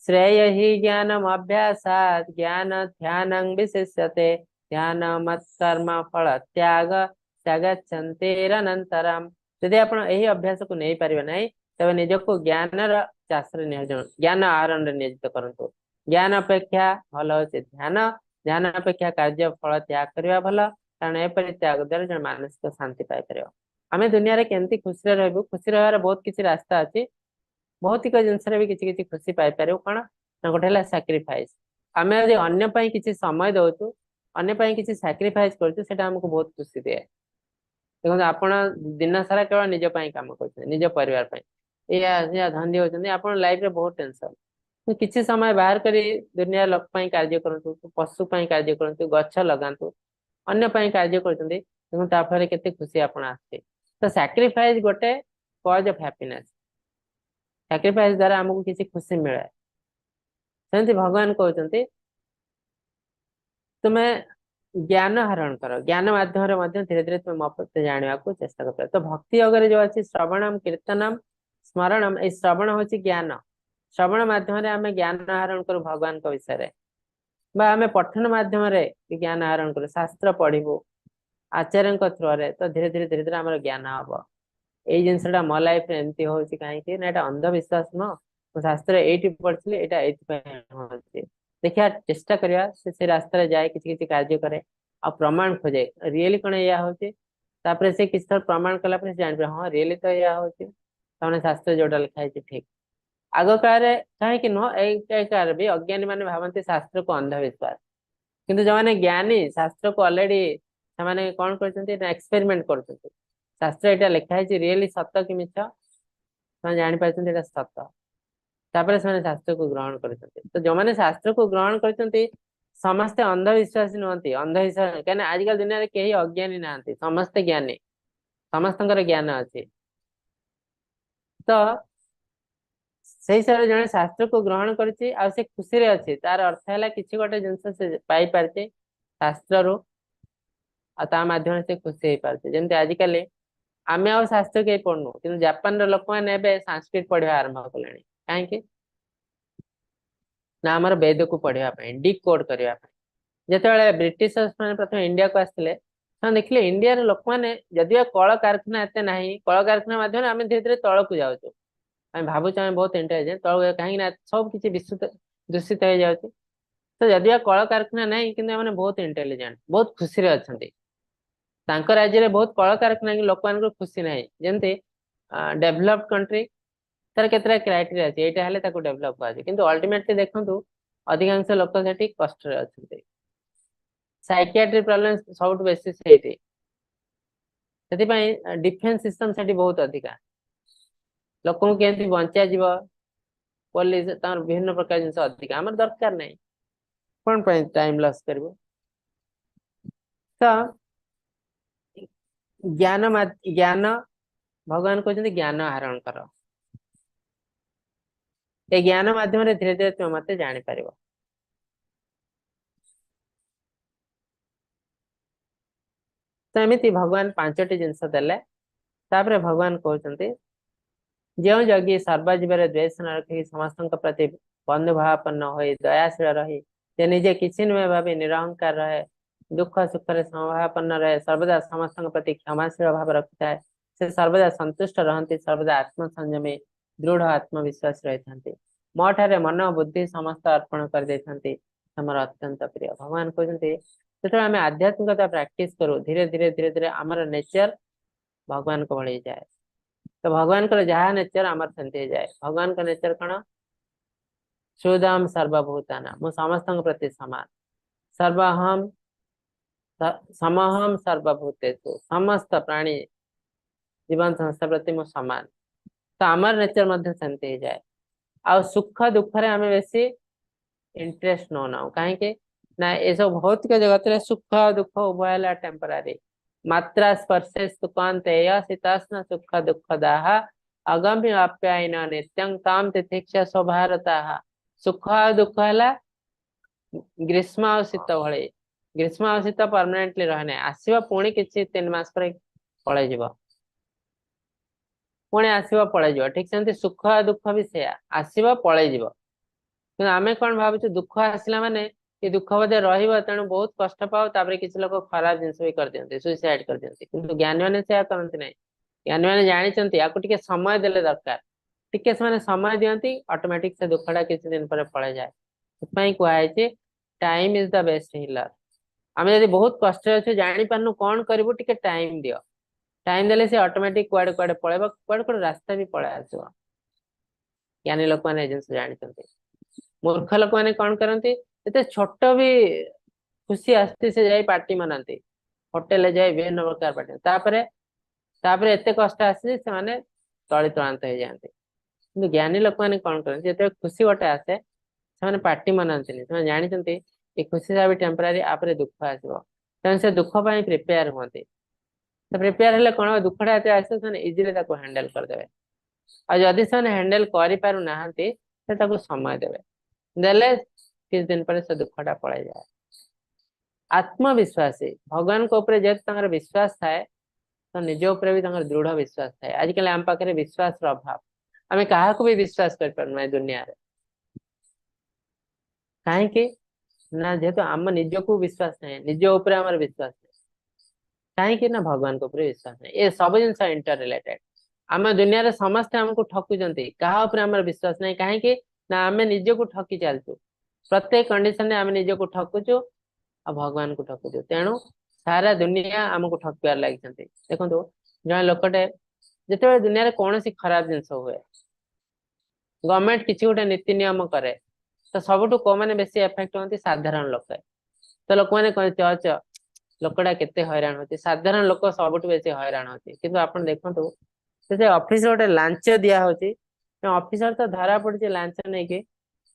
श्रेय हि ज्ञानम अभ्यासात ज्ञान ध्यानं विशिष्यते ध्यान मत कर्म फल त्याग त्यागच्छन्तेरनन्तरम यदि आपण एही अभ्यास को नहीं पारिबे नहीं तबे निजको ज्ञान र चासरे नियोजन ज्ञान आहरण रे नियोजित करंतु ज्ञान अपेक्षा भल होचे ध्यान ध्यान अपेक्षा कार्य फल त्याग करबा भल कारण एपरि त्याग द्वारा जन मानसिक शांति पाई परियो आमे दुनिया रे केंति खुशी रहबो खुशी रहबार बहुत किछि रास्ता अछि भौतिक जिनस भी किसी किसी खुशी पाई पारे कौन ना गोटे है सैक्रिफाइस आम यदि अन्य पाई किसी समय दउचु अन्य पाई किसी सैक्रिफाइस करछु सेटा हमको बहुत खुशी दिए देखो आपण दिन सारा केवल निज पाई काम करछन निज परिवार पाई या धंधी होचंदी आपण लाइफ रे बहुत टेंशन तो किसी समय बाहर करी दुनिया लोक पाई कार्य करंतु पशु पाई कार्य करंतु गच्छ लगांतु अन्य पाई कार्य करछंदी देखो ताफरे केते खुशी आपण आछे तो सैक्रिफाइस गोटे कॉज ऑफ हैप्पीनेस सैक्रिफाइस द्वारा हमको किसी खुशी मिले सेमती भगवान कहते तुम्हें ज्ञान हरण कर ज्ञान माध्यम धीरे धीरे तुम्हें मो प्रति जानवा को चेष्टा कर तो भक्ति अगर जो अच्छी श्रवणम कीर्तनम स्मरणम ये श्रवण हूँ ज्ञान श्रवण माध्यम आम ज्ञान आहरण करू भगवान को विषय आम पठन माध्यम ज्ञान आहरण करू शास्त्र पढ़ू आचार्य थ्रू तो धीरे धीरे धीरे धीरे आम ज्ञान हम ये जिनसा मो लाइफ एमती हो कहीं ना अंधविश्वास न शास्त्र ये पढ़ी यहाँ देखिया चेष्टा करवा से रास्ता जाए किसी किसी कार्य करे आ प्रमाण खोजे रियली कौन या हूँ से किसी थर प्रमाण कला जान हाँ रियली तो या हूँ शास्त्र जोटा लिखाई ठीक आग काल कहीं नुह काल भी अज्ञानी मैंने भावती शास्त्र को अंधविश्वास किंतु जो मैंने ज्ञानी शास्त्र को ऑलरेडी से कौन कर एक्सपेरिमेंट कर शास्त्र यहाँ लिखाई रियली सत कि मिछ जापार सत तापर से शास्त्र को ग्रहण करते तो जो मैंने शास्त्र को ग्रहण करते समस्ते अंधविश्वासी नुहति अंधविश्वास कहीं आजिकल दुनिया में कहीं अज्ञानी ना समस्ते ज्ञानी समस्त ज्ञान अच्छे तो से हिसाब से जड़े शास्त्र को ग्रहण करछि आ से खुशी रे अच्छे तार अर्थ है किसी गोटे जिनस से पाई पारछे शास्त्र रो आ माध्यम से खुशी हो पारछे जेमति आजिकल आमे आ शास्त्र के पढ़नु कि जापान लोक मैंने संस्कृत पढ़ा आरंभ कले कहीं ना आमर वेद को पढ़ा डिकोड करने जिते ब्रिटिश मैंने प्रथम इंडिया को आसते देखिले इंडिया लोक मैंने जदि कल कारखाना एत ना कल कारखाना माध्यम आम धीरे धीरे तल को जाऊँ आम भावुँ आम बहुत इंटेलिजेंट तल कहीं सब किसी दूषित हो जाए तो जदि कल कारखाना ना कि बहुत इंटेलिजेंट बहुत खुशी अच्छा राज्य में बहुत कल कारखाना लोक मान खुशी ना जमती डेभलप्ड कंट्री तार केतरा क्राइटेरिया अछि एटा हेले ताको डेवलप करा किंतु अल्टीमेटली देखंतु अधिकांश लोक सेठी कष्ट रे अछंती साइकियाट्री प्रॉब्लम सबट बेसी सेठी सेति पई डिफेंस सिस्टम सेठी बहुत अधिका लोक को केंति बंचा जीव पुलिस तार विभिन्न प्रकार जिंस अधिका हमर दरकार नै कोन पई टाइम लॉस करबो तो ज्ञान भगवान कहते ज्ञान आहरण कर ए ज्ञान माध्यम धीरे धीरे तुम मत जापर तो एमती भगवान पांचटी जिनस देले भगवान कहते जो जगी सर्वजीवर द्वेष न रखी समस्त प्रति बंधुभावापन्न हो दयाशील रही जे निजे किसी नुहे भावी निरहंकार रहे दुख सुख समभावापन्न रहे सर्वदा समस्त प्रति क्षमाशील भाव रखी है से सर्वदा संतुष्ट रहती सर्वदा आत्मसंयमी दृढ़ आत्मविश्वास रही मो ठारे मन बुद्धि समस्त अर्पण कर अत्यंत प्रिय भगवान कहते जो आम आध्यात्मिकता प्रैक्टिस करूँ धीरे धीरे धीरे धीरे आमर नेचर भगवान को भली जाए तो भगवान को जहाँ नेचर आमर सेमती जाए भगवान का नेचर कौन शुद्धम सर्वभूताना मु समस्त प्रति समान सर्वहम समहम सर्वभूतेषु समस्त प्राणी जीवन संस्था प्रति मु समान तो आमर नेचर मध्य सेमती जाए आ सुख दुख रे आमे बेसी इंटरेस्ट न ना कहीं ना ये सब भौतिक जगत रे सुख दुख उभय टेम्परारी मात्रा स्पर्शे सुकांतेय शीतोष्ण सुख दुःखदाः अगम्य आप्यायन नित्यं ताम तितिक्षा स्वभारताः। सुख और दुख है ग्रीष्म और शीत भले। ग्रीष्म और शीत परमानेंटली रहने आसवा पुणी किसी 3 मास पर पलैज पुणी आसवा पलैज ठीक से सुख और दुख भी से आसवा पलैज आम कौन भावुँ दुख आसला माने ये दुख बोधे रेणु बहुत कष्ट पाओ किसी लोग खराब जिन भी कर दिखते सुइसाइड कर दिखते कि ज्ञानी मैंने से करती ना ज्ञानी मैंने जानते या समय देले दरकार टिके से समय दिखती ऑटोमेटिक से दुखटा किसी दिन पर पड़े जाए कहु time is the best healer. आम जब बहुत कष्ट अच्छे जानी पार्नु कौन करूँ टे टाइम दियो टाइम देले से ऑटोमेटिक कुआडे कुआडे पड़ेब कुआडे कुआडे रास्ता भी पड़े आसो। ज्ञानी लोक मैंने जिन जानते मूर्ख लोक मैंने कौन करते छोट भी खुशी आसती से जाई पार्टी मनाती होटेल जाए विभिन्न प्रकार पार्टी तापर एत कष्ट आसी से माने तली तलांत हो जाते कि ज्ञानी लोक मैंने कौन करते जो खुशी गोटे आसे से पार्टी मनाती जानते ये खुशी भी टेम्परारी आपरे दुख आसो तेनाली से दुख प्रिपेयर हमें प्रिपेयर हेल्ले कौन हम दुखटा एत आस इजिली हैंडल करदे और जदि से हैंडल कर समय देवे देले किस दिन पर से दुखटा पड़े जाए। आत्मविश्वासी भगवान को ऊपर जेहेतु विश्वास थाए तो निज उपर भी दृढ़ विश्वास थाए। आजिकल आम पाखे विश्वास अभाव आम क्या भी विश्वास कर पारना दुनिया रे कहीं ना जेहेतु आम निज को विश्वास नहीं निज उपर आम विश्वास नहीं कहीं ना भगवान को ऊपर विश्वास नहीं ये सब जिन इंटर रिलेटेड आम दुनिया रे समस्ते आमको ठकुचंती कहा ऊपर आम विश्वास नहीं कहीं ना आम निज को ठकी चलचु प्रत्येक कंडीशन आम निज को ठकुचु और भगवान को ठकुचु तेणु सारा दुनिया आमको ठकबार लगी देखो जड़े लोकटे जिते दुनिया रे कौन सी खराब जिनस हुए गवर्नमेंट किसी गोटे नीति नियम करे तो सबुठ को मैंने बेसी एफेक्ट होती साधारण लोक तो लोक मैंने कहते लोकटा केते हैरान होती साधारण लोक सबुठ बेसी हैरान होती किंतु आप देखो से ऑफिस गोटे लांच दिया होची ऑफिसर तो धरा पड़ी लांच नहीं कि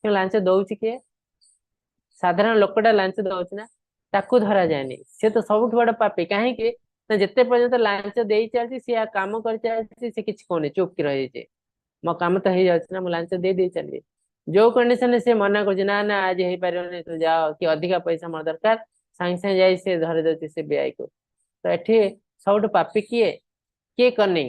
लांच दौची किए साधारण लोकटा लांच दौच ना ताकू धरा जाए सी तो सबुठ बड़ पापी कहीं जिते पर्यंत लांच दे चलती सी काम कर चलती सी किसी कहनी चुप की रही मो काम तो हो जाए ना मुझे लांच दे चलिए जो कंडीशन से मना कर ना ना आज हो पारे तो जाओ कि अधिका पैसा मोर दरकार सागे सागे जाए सी धरी दे से बीआई को तो ये सबुठ पापी किए किए करनी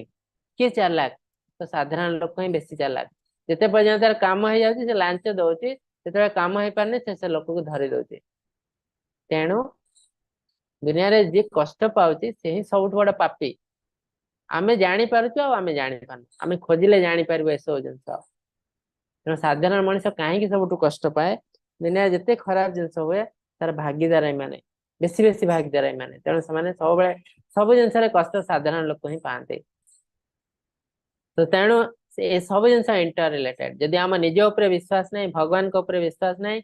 किए चालाक तो साधारण लोक ही बेसी चालाक जिते पर्यंत काम हो जाए लांच दौची जो काम हो पारे से लोक को धरी दौचे तेणु दुनिया रे जी कष्ट पाउची से ही सबुठ बड़ पापी आमे जानी पारुଛୁ आमे जानी पारनु आमे खोजिले जानी पारबो एसो जिंस तेणु साधारण मनुष्य कहीं सबुठ कष्ट पाए दुनिया जिते खराब जिनस हुए तार भागीदार माने बेसी बेसी भागीदार माने तेणु से सब जिनस कष्ट साधारण लोक ही पाते तो तेणु ये सब जिन इंटर रिलेटेड जदि आम निज उपर विश्वास नहीं भगवान को ऊपर विश्वास नहीं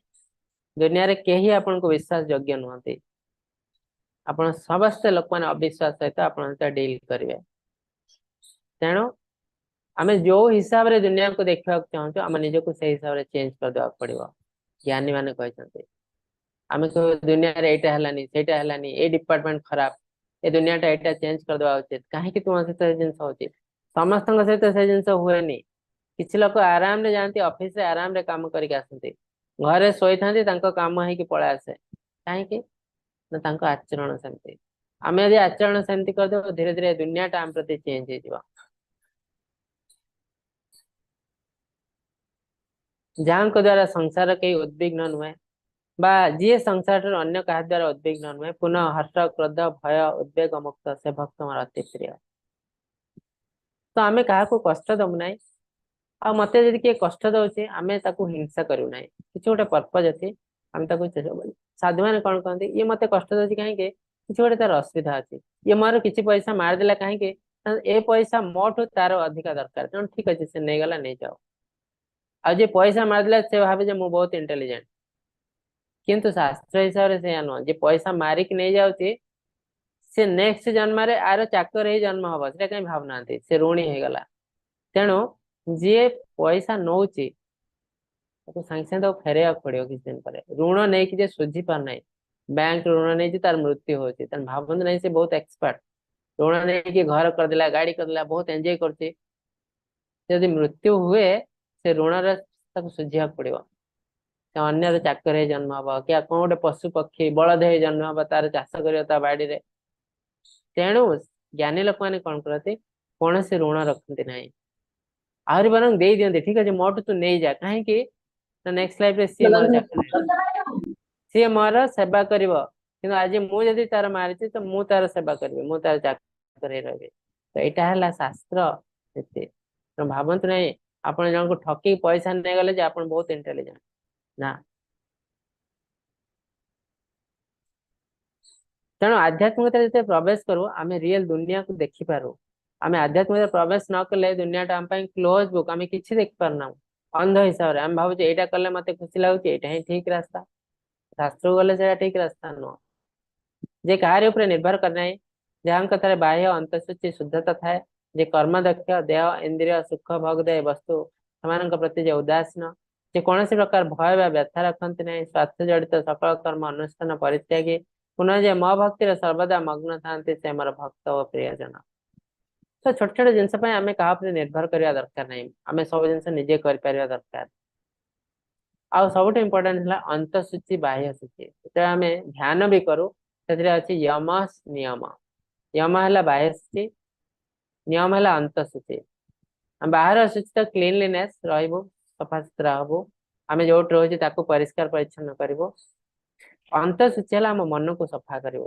दुनिया रे केही आपन को विश्वास योग्य नुहति आपण समस्त लोक मैंने अविश्वास सहित आप डील करेंगे तेणु आम जो हिसाब रे दुनिया को देखा चाहूँ आम निजक से हिसाब से चेंज करदे पड़ो ज्ञानी मैंने कहते आम कह दुनिया रे एटा हलानी सेटा हलानी ए डिपार्टमेंट खराब ए दुनियाटा एटा चेंज करदे उचित कहीं तुम सहित जिन होती समस्त सहित से जिन हुए किसी लोग आराम रे जाती ऑफिस रे आराम रे काम करके आसती घरे शोई था काम है पड़ा आसे कहीं ना आचरण सेमती आम यदि आचरण सेमती करदे धीरे धीरे दुनियाटा आम प्रति चेंज हो जहाँ द्वारा संसार कहीं उद्विग्न नुहे बा जी संसार अन्य क्या द्वारा उद्विग्न नुहे पुनः हर्ष क्रोध भय उद्वेग मुक्त से भक्त मोर अति प्रिय तो आम क्या कष्ट दमु ना आ मत जब किए कष्ट दौचे आम हिंसा करूँ ना कि गोटे पर्पज अच्छी आम साधु मैंने कौन कहते ये मत कष्ट दौर कहीं किसी गोटे तार असुविधा अच्छी ये मोर किसी पैसा मारदेला कहीं ए पैसा मोठू तार अधिका दरकार तेणु ठीक अच्छे से नहीं गला नहीं जाओ आज जे पैसा मारदेला से भावे मु बहुत इंटेलिजेंट किंतु शास्त्र हिसाब से नुह जे पैसा मारिक नहीं जाऊँगी से नेक्स्ट जन्म रे आर चाकर ही जन्म हम से कहीं भावना से ऋणी हो गला तेणु जी पैसा नौची सागे सागे फेर पड़ो किसी दिन पर ऋण नहीं कि सुझी पार ना बैंक ऋण नहीं तार मृत्यु होती भावना नहीं से बहुत एक्सपर्ट ଋण नहीं घर करदेला गाड़ी करदेला बहुत एंजॉय करते जदि मृत्यु हुए से ऋण सुझा पड़ो से अन्य चाकर जन्म हम क्या कौन गोटे पशु पक्षी बलद हो जन्म हम तार चाष कर बाड़ी रे तेणु ज्ञानी लोक मैंने कौन करते कौन से ऋण रखती ना आहरी बर दे दिखते ठीक अच्छे मोटू तू नहीं जा कहीं नेक्स्ट लाइफ सी मोर चाकरी सी मोर सेवा कर आज मुझे तार मारी तो मु तार सेवा करी मु तार चाकरी रही तो यहाँ है शास्त्र नीति तो भावतु नहीं आप जन को ठकी पैसा नहीं गले आप बहुत इंटेलिजेंट ना तेणु आध्यात्मिकता जिते प्रवेश करूँ आम रियल दुनिया को देखी पारू आम आध्यात्मिकता प्रवेश न कले दुनिया आम क्लोज बुक आम कि देख पारना अंध हिसाब से आम भावुँ यहाँ कले मत खुशी लगुच यहाँ ही ठीक रास्ता शास्त्र गले से ठीक रास्ता नुह जे कहार उपर निर्भर करना जहाँ कथार बाह्य अंतसूची शुद्धता थाए जे कर्म दक्ष देह इंद्रिय सुख भोगदायी वस्तु से प्रति जे उदासीन जे कौन प्रकार भय व्यथा रखती ना स्वार्थ जड़ित सकल कर्म अनुष्ठान परित्यागी पुनः जे मो भक्ति सर्वदा मग्न था से मोर भक्त और प्रियजन तो छोट छोट जिनस आम क्या निर्भर करने दरकार नहीं आम सब जिन निजे कर दरकार आ सब इम्पोर्टाट है अंतसूची बाह्य सूची जो आम ध्यान भी करूँ अच्छी यम नियम यम है बाह्य सूची नियम है अंतसूची बाहर सूची तो क्लीनलीनेस सफा सुतरा हबू आम जो रोचे परिष्कार परिच्छन करूँ अंतसूची है आम मन को सफा कर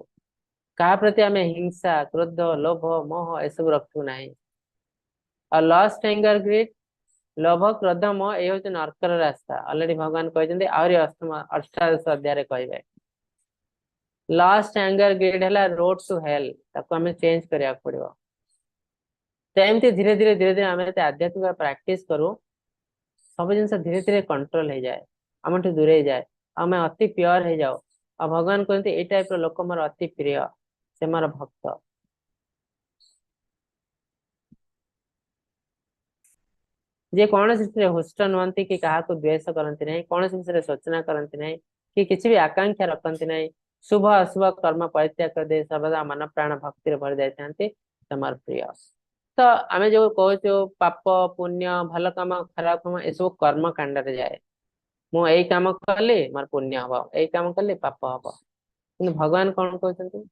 क्या प्रति आम हिंसा क्रोध लोभ मोह एसब रखू ना और लस्ट एंगर ग्रीड लोभ क्रोध मोह ये हूँ नर्कर रास्ता अलरेडी भगवान कहते आहरी अष्टादश अध्याय कहे लस्ट एंगर ग्रीड है रोड टू हेल आम चेंज करा पड़ो तो एमती धीरे धीरे धीरे धीरे आम आध्यात्मिक प्रैक्टिस करूँ सब जिन धीरे धीरे कंट्रोल हो जाए आम दूर जाए आम अति प्योर हो जाओ और भगवान कहते ये टाइप लोक मोर अति प्रिय से मोर भक्त जे कौन से हुष्ट नुहति कि क्या द्वेष करती ना कौन विषय सोचना करती ना कि किसी भी आकांक्षा रखती ना शुभ अशुभ कर्म परित्याग कर दे सर्वदा मन प्राण भक्ति भरी जाती मोर प्रिय तो आम जो कहूँ पाप पुण्य भल कम खराब कम ये सब कर्म कांड रे जाए मु यही कम कली मोर पुण्य हम यही कम कली पाप हम कि भगवान कौन कहते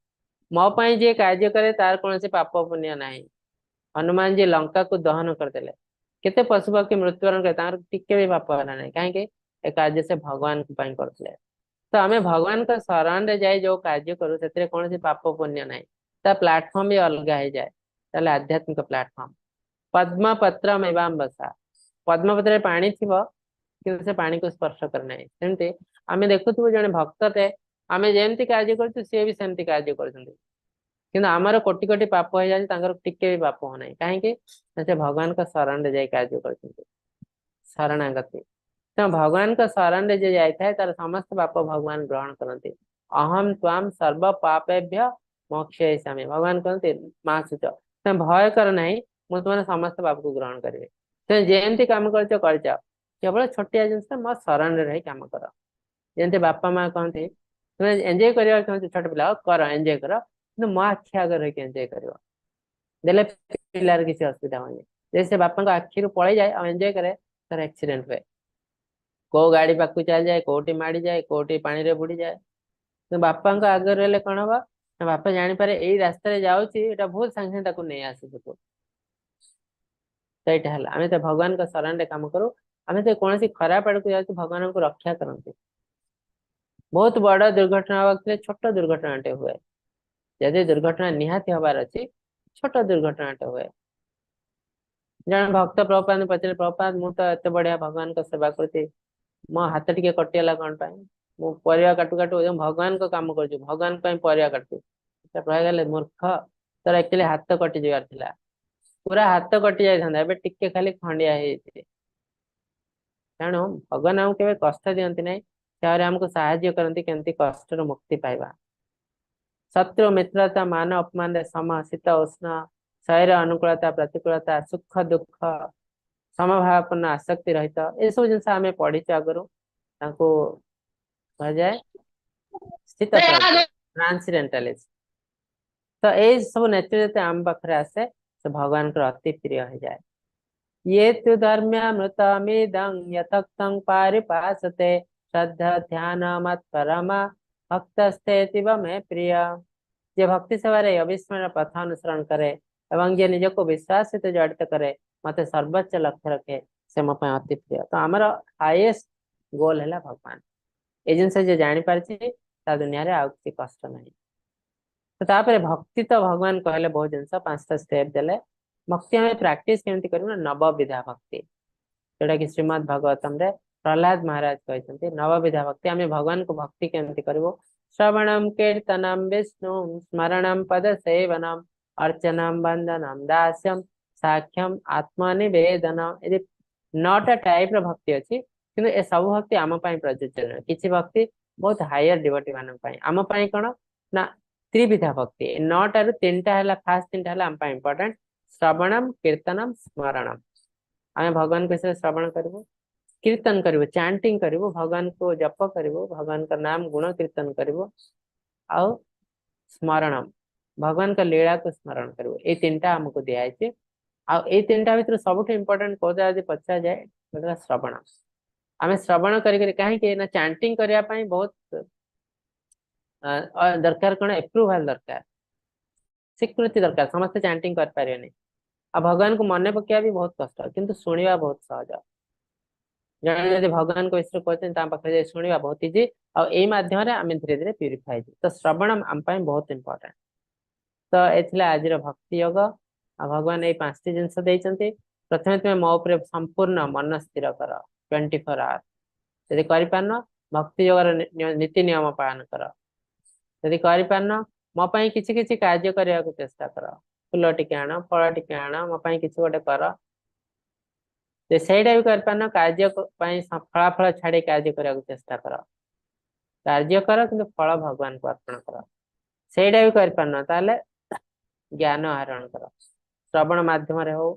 मो पाई जे कार्य करे तार कौन से पाप पुण्य ना हनुमान जी लंका को दहन करदे केते पशु पक्षी मृत्युवरण करे टिके भी पाप है ना कहीं कार्य से भगवान करते तो आम भगवान का शरण रे जाए जो कार्य करूँ से कौन से पाप पुण्य ना प्लाटफर्म भी अलग हो जाए ताले आध्यात्मिक प्लाटफर्म पद्म पत्र एवं बसा पद्म पत्र पानी थी कि से पानी को स्पर्श करना सेमती आम देखुव जड़े भक्तटे आम जमी कार्य कर सी भी सेमती कार्य कर आमर कोटि कोटि पाप हो जाए टिके भी पाप होना कहीं से भगवान का शरण रे जाए कार्य कर शरणागति तो भगवान का शरण रे जे जाए तार समस्त पाप भगवान ग्रहण करते अहम ताम सर्व पापेभ्य मोक्षयिष्यामि भगवान कहते माँ सूच तुम भय कर ना मुझे तुम समस्त पाप को ग्रहण करेंगे तुम जमी कम कर केवल छोटिया जिन मो शरण रे रही कम कर जमी बापा माँ कहते तुम्हें एंजॉय करवा चाहते छोट पिला कर एंजॉय कर मो आखि आगे रही एंजॉय कर देले पिलार किसी असुविधा होनी जैसे बापा आखि पड़े जाए और एंजॉय करे तर एक्सीडेंट हुए को गाड़ी पाक चल जाए कोटी माड़ी जाए कोटी पानी रे बुड़ी जाए तो बापा आगे रहे कौन हम बापा जानीपे यही रास्ता जाऊँगा बहुत सांगे सांगे नहीं आस तो यहाँ है आम तो भगवान का शरण रे कम करूँ आम तो कौन खराब आड़ को जाऊँ भगवान को रक्षा करते बहुत बड़ दुर्घटना हवा छोट दुर्घटनाटे हुए जदि दुर्घटना निहाती हबार अच्छी छोट दुर्घटनाटे हुए जन भक्त प्रभुपाद पचारे प्रभुपाद मुझे बढ़िया भगवान का सेवा करती मो हाथ टिके कटिगला कौन मु परिया काटू काटू भगवान को कम कर भगवान परिया काटू प्रभु मूर्ख तर एक्चुअली हाथ कटि जार था पूरा हाथ कटि जाता टिके खाली खंडिया तेणु भगवान आमको केवे कष्ट दियंती नहीं आमको साहाय्य करती केमती कष्ट मुक्ति पाइबा शत्रु मित्रता मान अपमान रे सम शीत उष्ण शरीर अनुकूलता प्रतिकूलता सुख दुख समभावपूर्ण आसक्ति रहित ये सब जिन आम पढ़ी आगु कह जाए स्थित प्रज्ञ ट्रांसेंडेंटलिस्ट तो ये सब नेचर जब आम पाखे आसे तो भगवान को अति प्रिय हो जाए। ये तु धर्म्यामृतमिदं यथोक्तं पारिभाषते श्रद्धा ध्यान मत्परमा भक्तस्तेतिव मे प्रिय। जे भक्ति सेवा रे अविस्मरणीय पथ अनुसरण करे एवं जे निज को विश्वास सहित जड़ित करे मते सर्वोच्च लक्ष्य रखे से मो पय अति प्रिय। तो हमर हाईएस्ट गोल है भगवान। ए जिनस जे जानि पारछि ता दुनिया रे आउ किछि कष्ट नहीं। तो तापर भक्ति तो भगवान कहले बहुत जिनस पांचटा स्टेप देले। भक्ति हमें प्रैक्टिस केमति करबो नवविधा भक्ति जोटा कि श्रीमद् भागवतम रे प्रहलाद महाराज कहते नवविधा भक्ति आम भगवान को भक्ति केमती करबो श्रवणम कीर्तनम विष्णु स्मरणम पद सेवनम अर्चनम वंदनम दास्यम साक्ष्यम आत्मनिवेदनम यदि 9टा टाइप रो भक्ति अछि किंतु ए सब भक्ति आम पई प्रयोज्य नय। किछि भक्ति बहुत हायर डिवोटी मानन पई आम पई कोन ना त्रिविधा भक्ति 9टा रु 3टा हला फास्ट 3टा हला आम पई इंपोर्टेंट श्रवणम कीर्तनम स्मरणम आम भगवान को श्रवण करूँ कीर्तन करूँ चैंटिंग करूँ भगवान को जप करूँ भगवान का नाम गुण कीर्तन करूँ आउ स्मरणम भगवान का लीला को स्मरण करूँ ये 3टा हमको दिखाई आउ ये 3टा भर सब इम्पोर्टेंट कौन यदि पचा जाए तो श्रवण आम श्रवण कहीं ना चैंटिंग करने बहुत दरकार कौन एप्रुवाल दरकार स्वीकृति दरकार समस्त चैंटिंग कर पारे आ भगवान को मन पकड़ा भी बहुत कष्ट किंतु शुणा बहुत सहज जन यदि भगवान को विषय कहते पाखे शुणा बहुत इजी आध्यम आम धीरे धीरे प्यूरीफाई तो श्रवण आम बहुत इंपोर्टेंट। तो ये आज भक्ति योग आ भगवान ये 5टी जिनस देते प्रथम तुम मो उपर संपूर्ण मन स्थिर कर 24 आवर यदि कर भक्ति योग नीति नियम पालन कर यदि कर मो किसी किसी कार्य करने को चेष्टा कर फूल टिके आण फल टिके आण मो किसी गोटे कर सेटा भी कर कार्य फलाफल छाड़ी कार्य करने को चेष्टा कर कार्य कर कि फल भगवान को अर्पण कर सेटा भी कर ज्ञान आहरण कर श्रवण मध्यम हो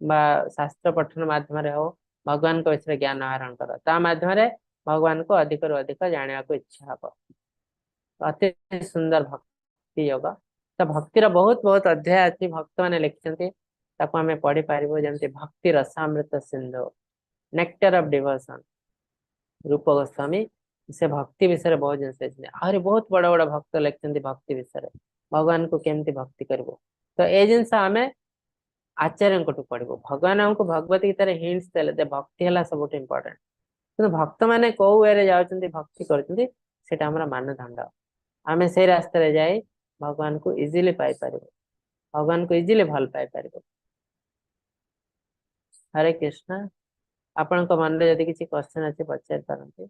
शास्त्र पठन मध्यम हो भगवान को विषय ज्ञान आहरण कर मध्यम भगवान को अधिक रु अधिक जाना को इच्छा हम अति सुंदर भक्ति योग। तो भक्तिर बहुत बहुत अध्याय अच्छी भक्त मैंने लिखिं आम पढ़ी पार जमी भक्ति Rasamrita Sindhu nectar of devotion रूप गोस्वामी से भक्ति विषय बहुत जिन आहरी बहुत बड़ बड़ भक्त लिखते भक्ति विषय भगवान को केमती भक्ति करूँ तो ये जिनस आम आचार्य पढ़ू भगवान हमको भगवत गीतार हिंट्स देले भक्ति है सब इम्पोर्टेंट कि भक्त मैंने कौ वे जाऊँच भक्ति कर मानदंड आम से रास्ते जाए भगवान को इजिली पाई पार भगवान को इजिली भल पाई पार। हरे कृष्ण आपण मन में यदि किसी क्वेश्चन अच्छे पचार पारती।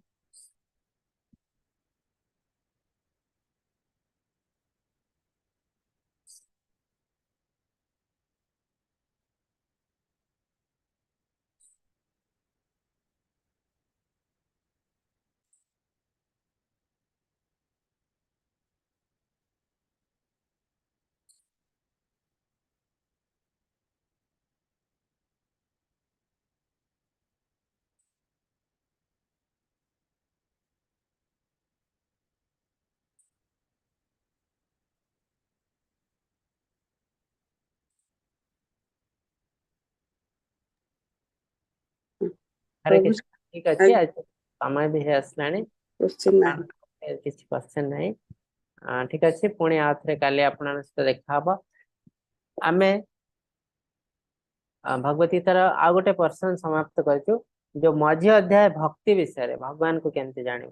हरे प्रभु कृष्ण ठीक अच्छे आज समय भी है आसला क्वेश्चन नहीं किसी क्वेश्चन नहीं ठीक अच्छे पुणी आउे काली आप देखा आम भगवत गीतार आउ गोटे पर्सन समाप्त कर जो मझी अध्याय भक्ति विषय भगवान को केमती जानव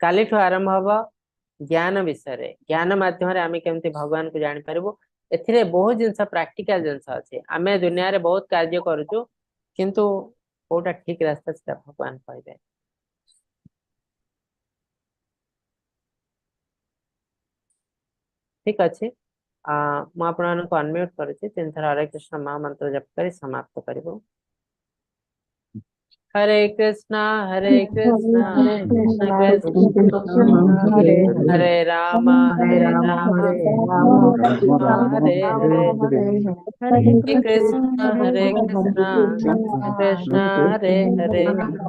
काली आरंभ हम ज्ञान विषय ज्ञान मध्यम आम केमती भगवान को जापर ए बहुत जिन प्राक्टिकल जिनस अच्छे आम दुनिया रे बहुत कार्य करुचु किंतु कोटा ठीक रास्ता से भगवान कहे ठीक अच्छे मुझे अनम्यूट करुच्ची 3 थर हरे कृष्ण महामंत्र जप कर समाप्त करूँ। हरे कृष्णा कृष्ण कृष्ण हरे हरे राम हरे राम हरे हरे हरे कृष्ण कृष्ण हरे हरे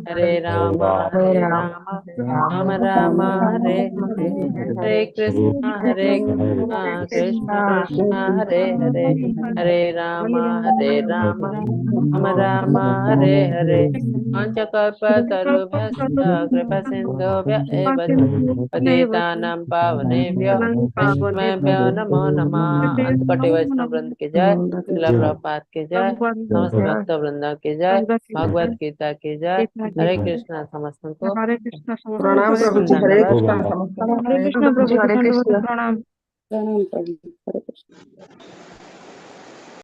हरे राम राम राम हरे हरे हरे कृष्ण कृष्ण कृष्ण हरे हरे हरे राम राम राम हरे हरे पंचकल्पतरुभ्यश्च कृपा सिन्धुभ्य एव च पतितानां पावनेभ्यो वैष्णवेभ्यो नमो नमः। अंतकटी वैष्णव वृंद की जय, शिला प्रभुपाद की जय, समस्त भक्त वृंदा की जय, भगवत गीता की जय। हरे कृष्णा समस्त को हरे कृष्ण समस्त प्रणाम हरे प्रभु जी, कृष्ण हरे दंडवत कृष्ण प्रणाम। समस्त हरे हरे कृष्ण प्रभु जी, प्रभु जी हरे दंडवत कृष्ण। प्रणाम। प्रणाम प्रभु, हरे कृष्ण।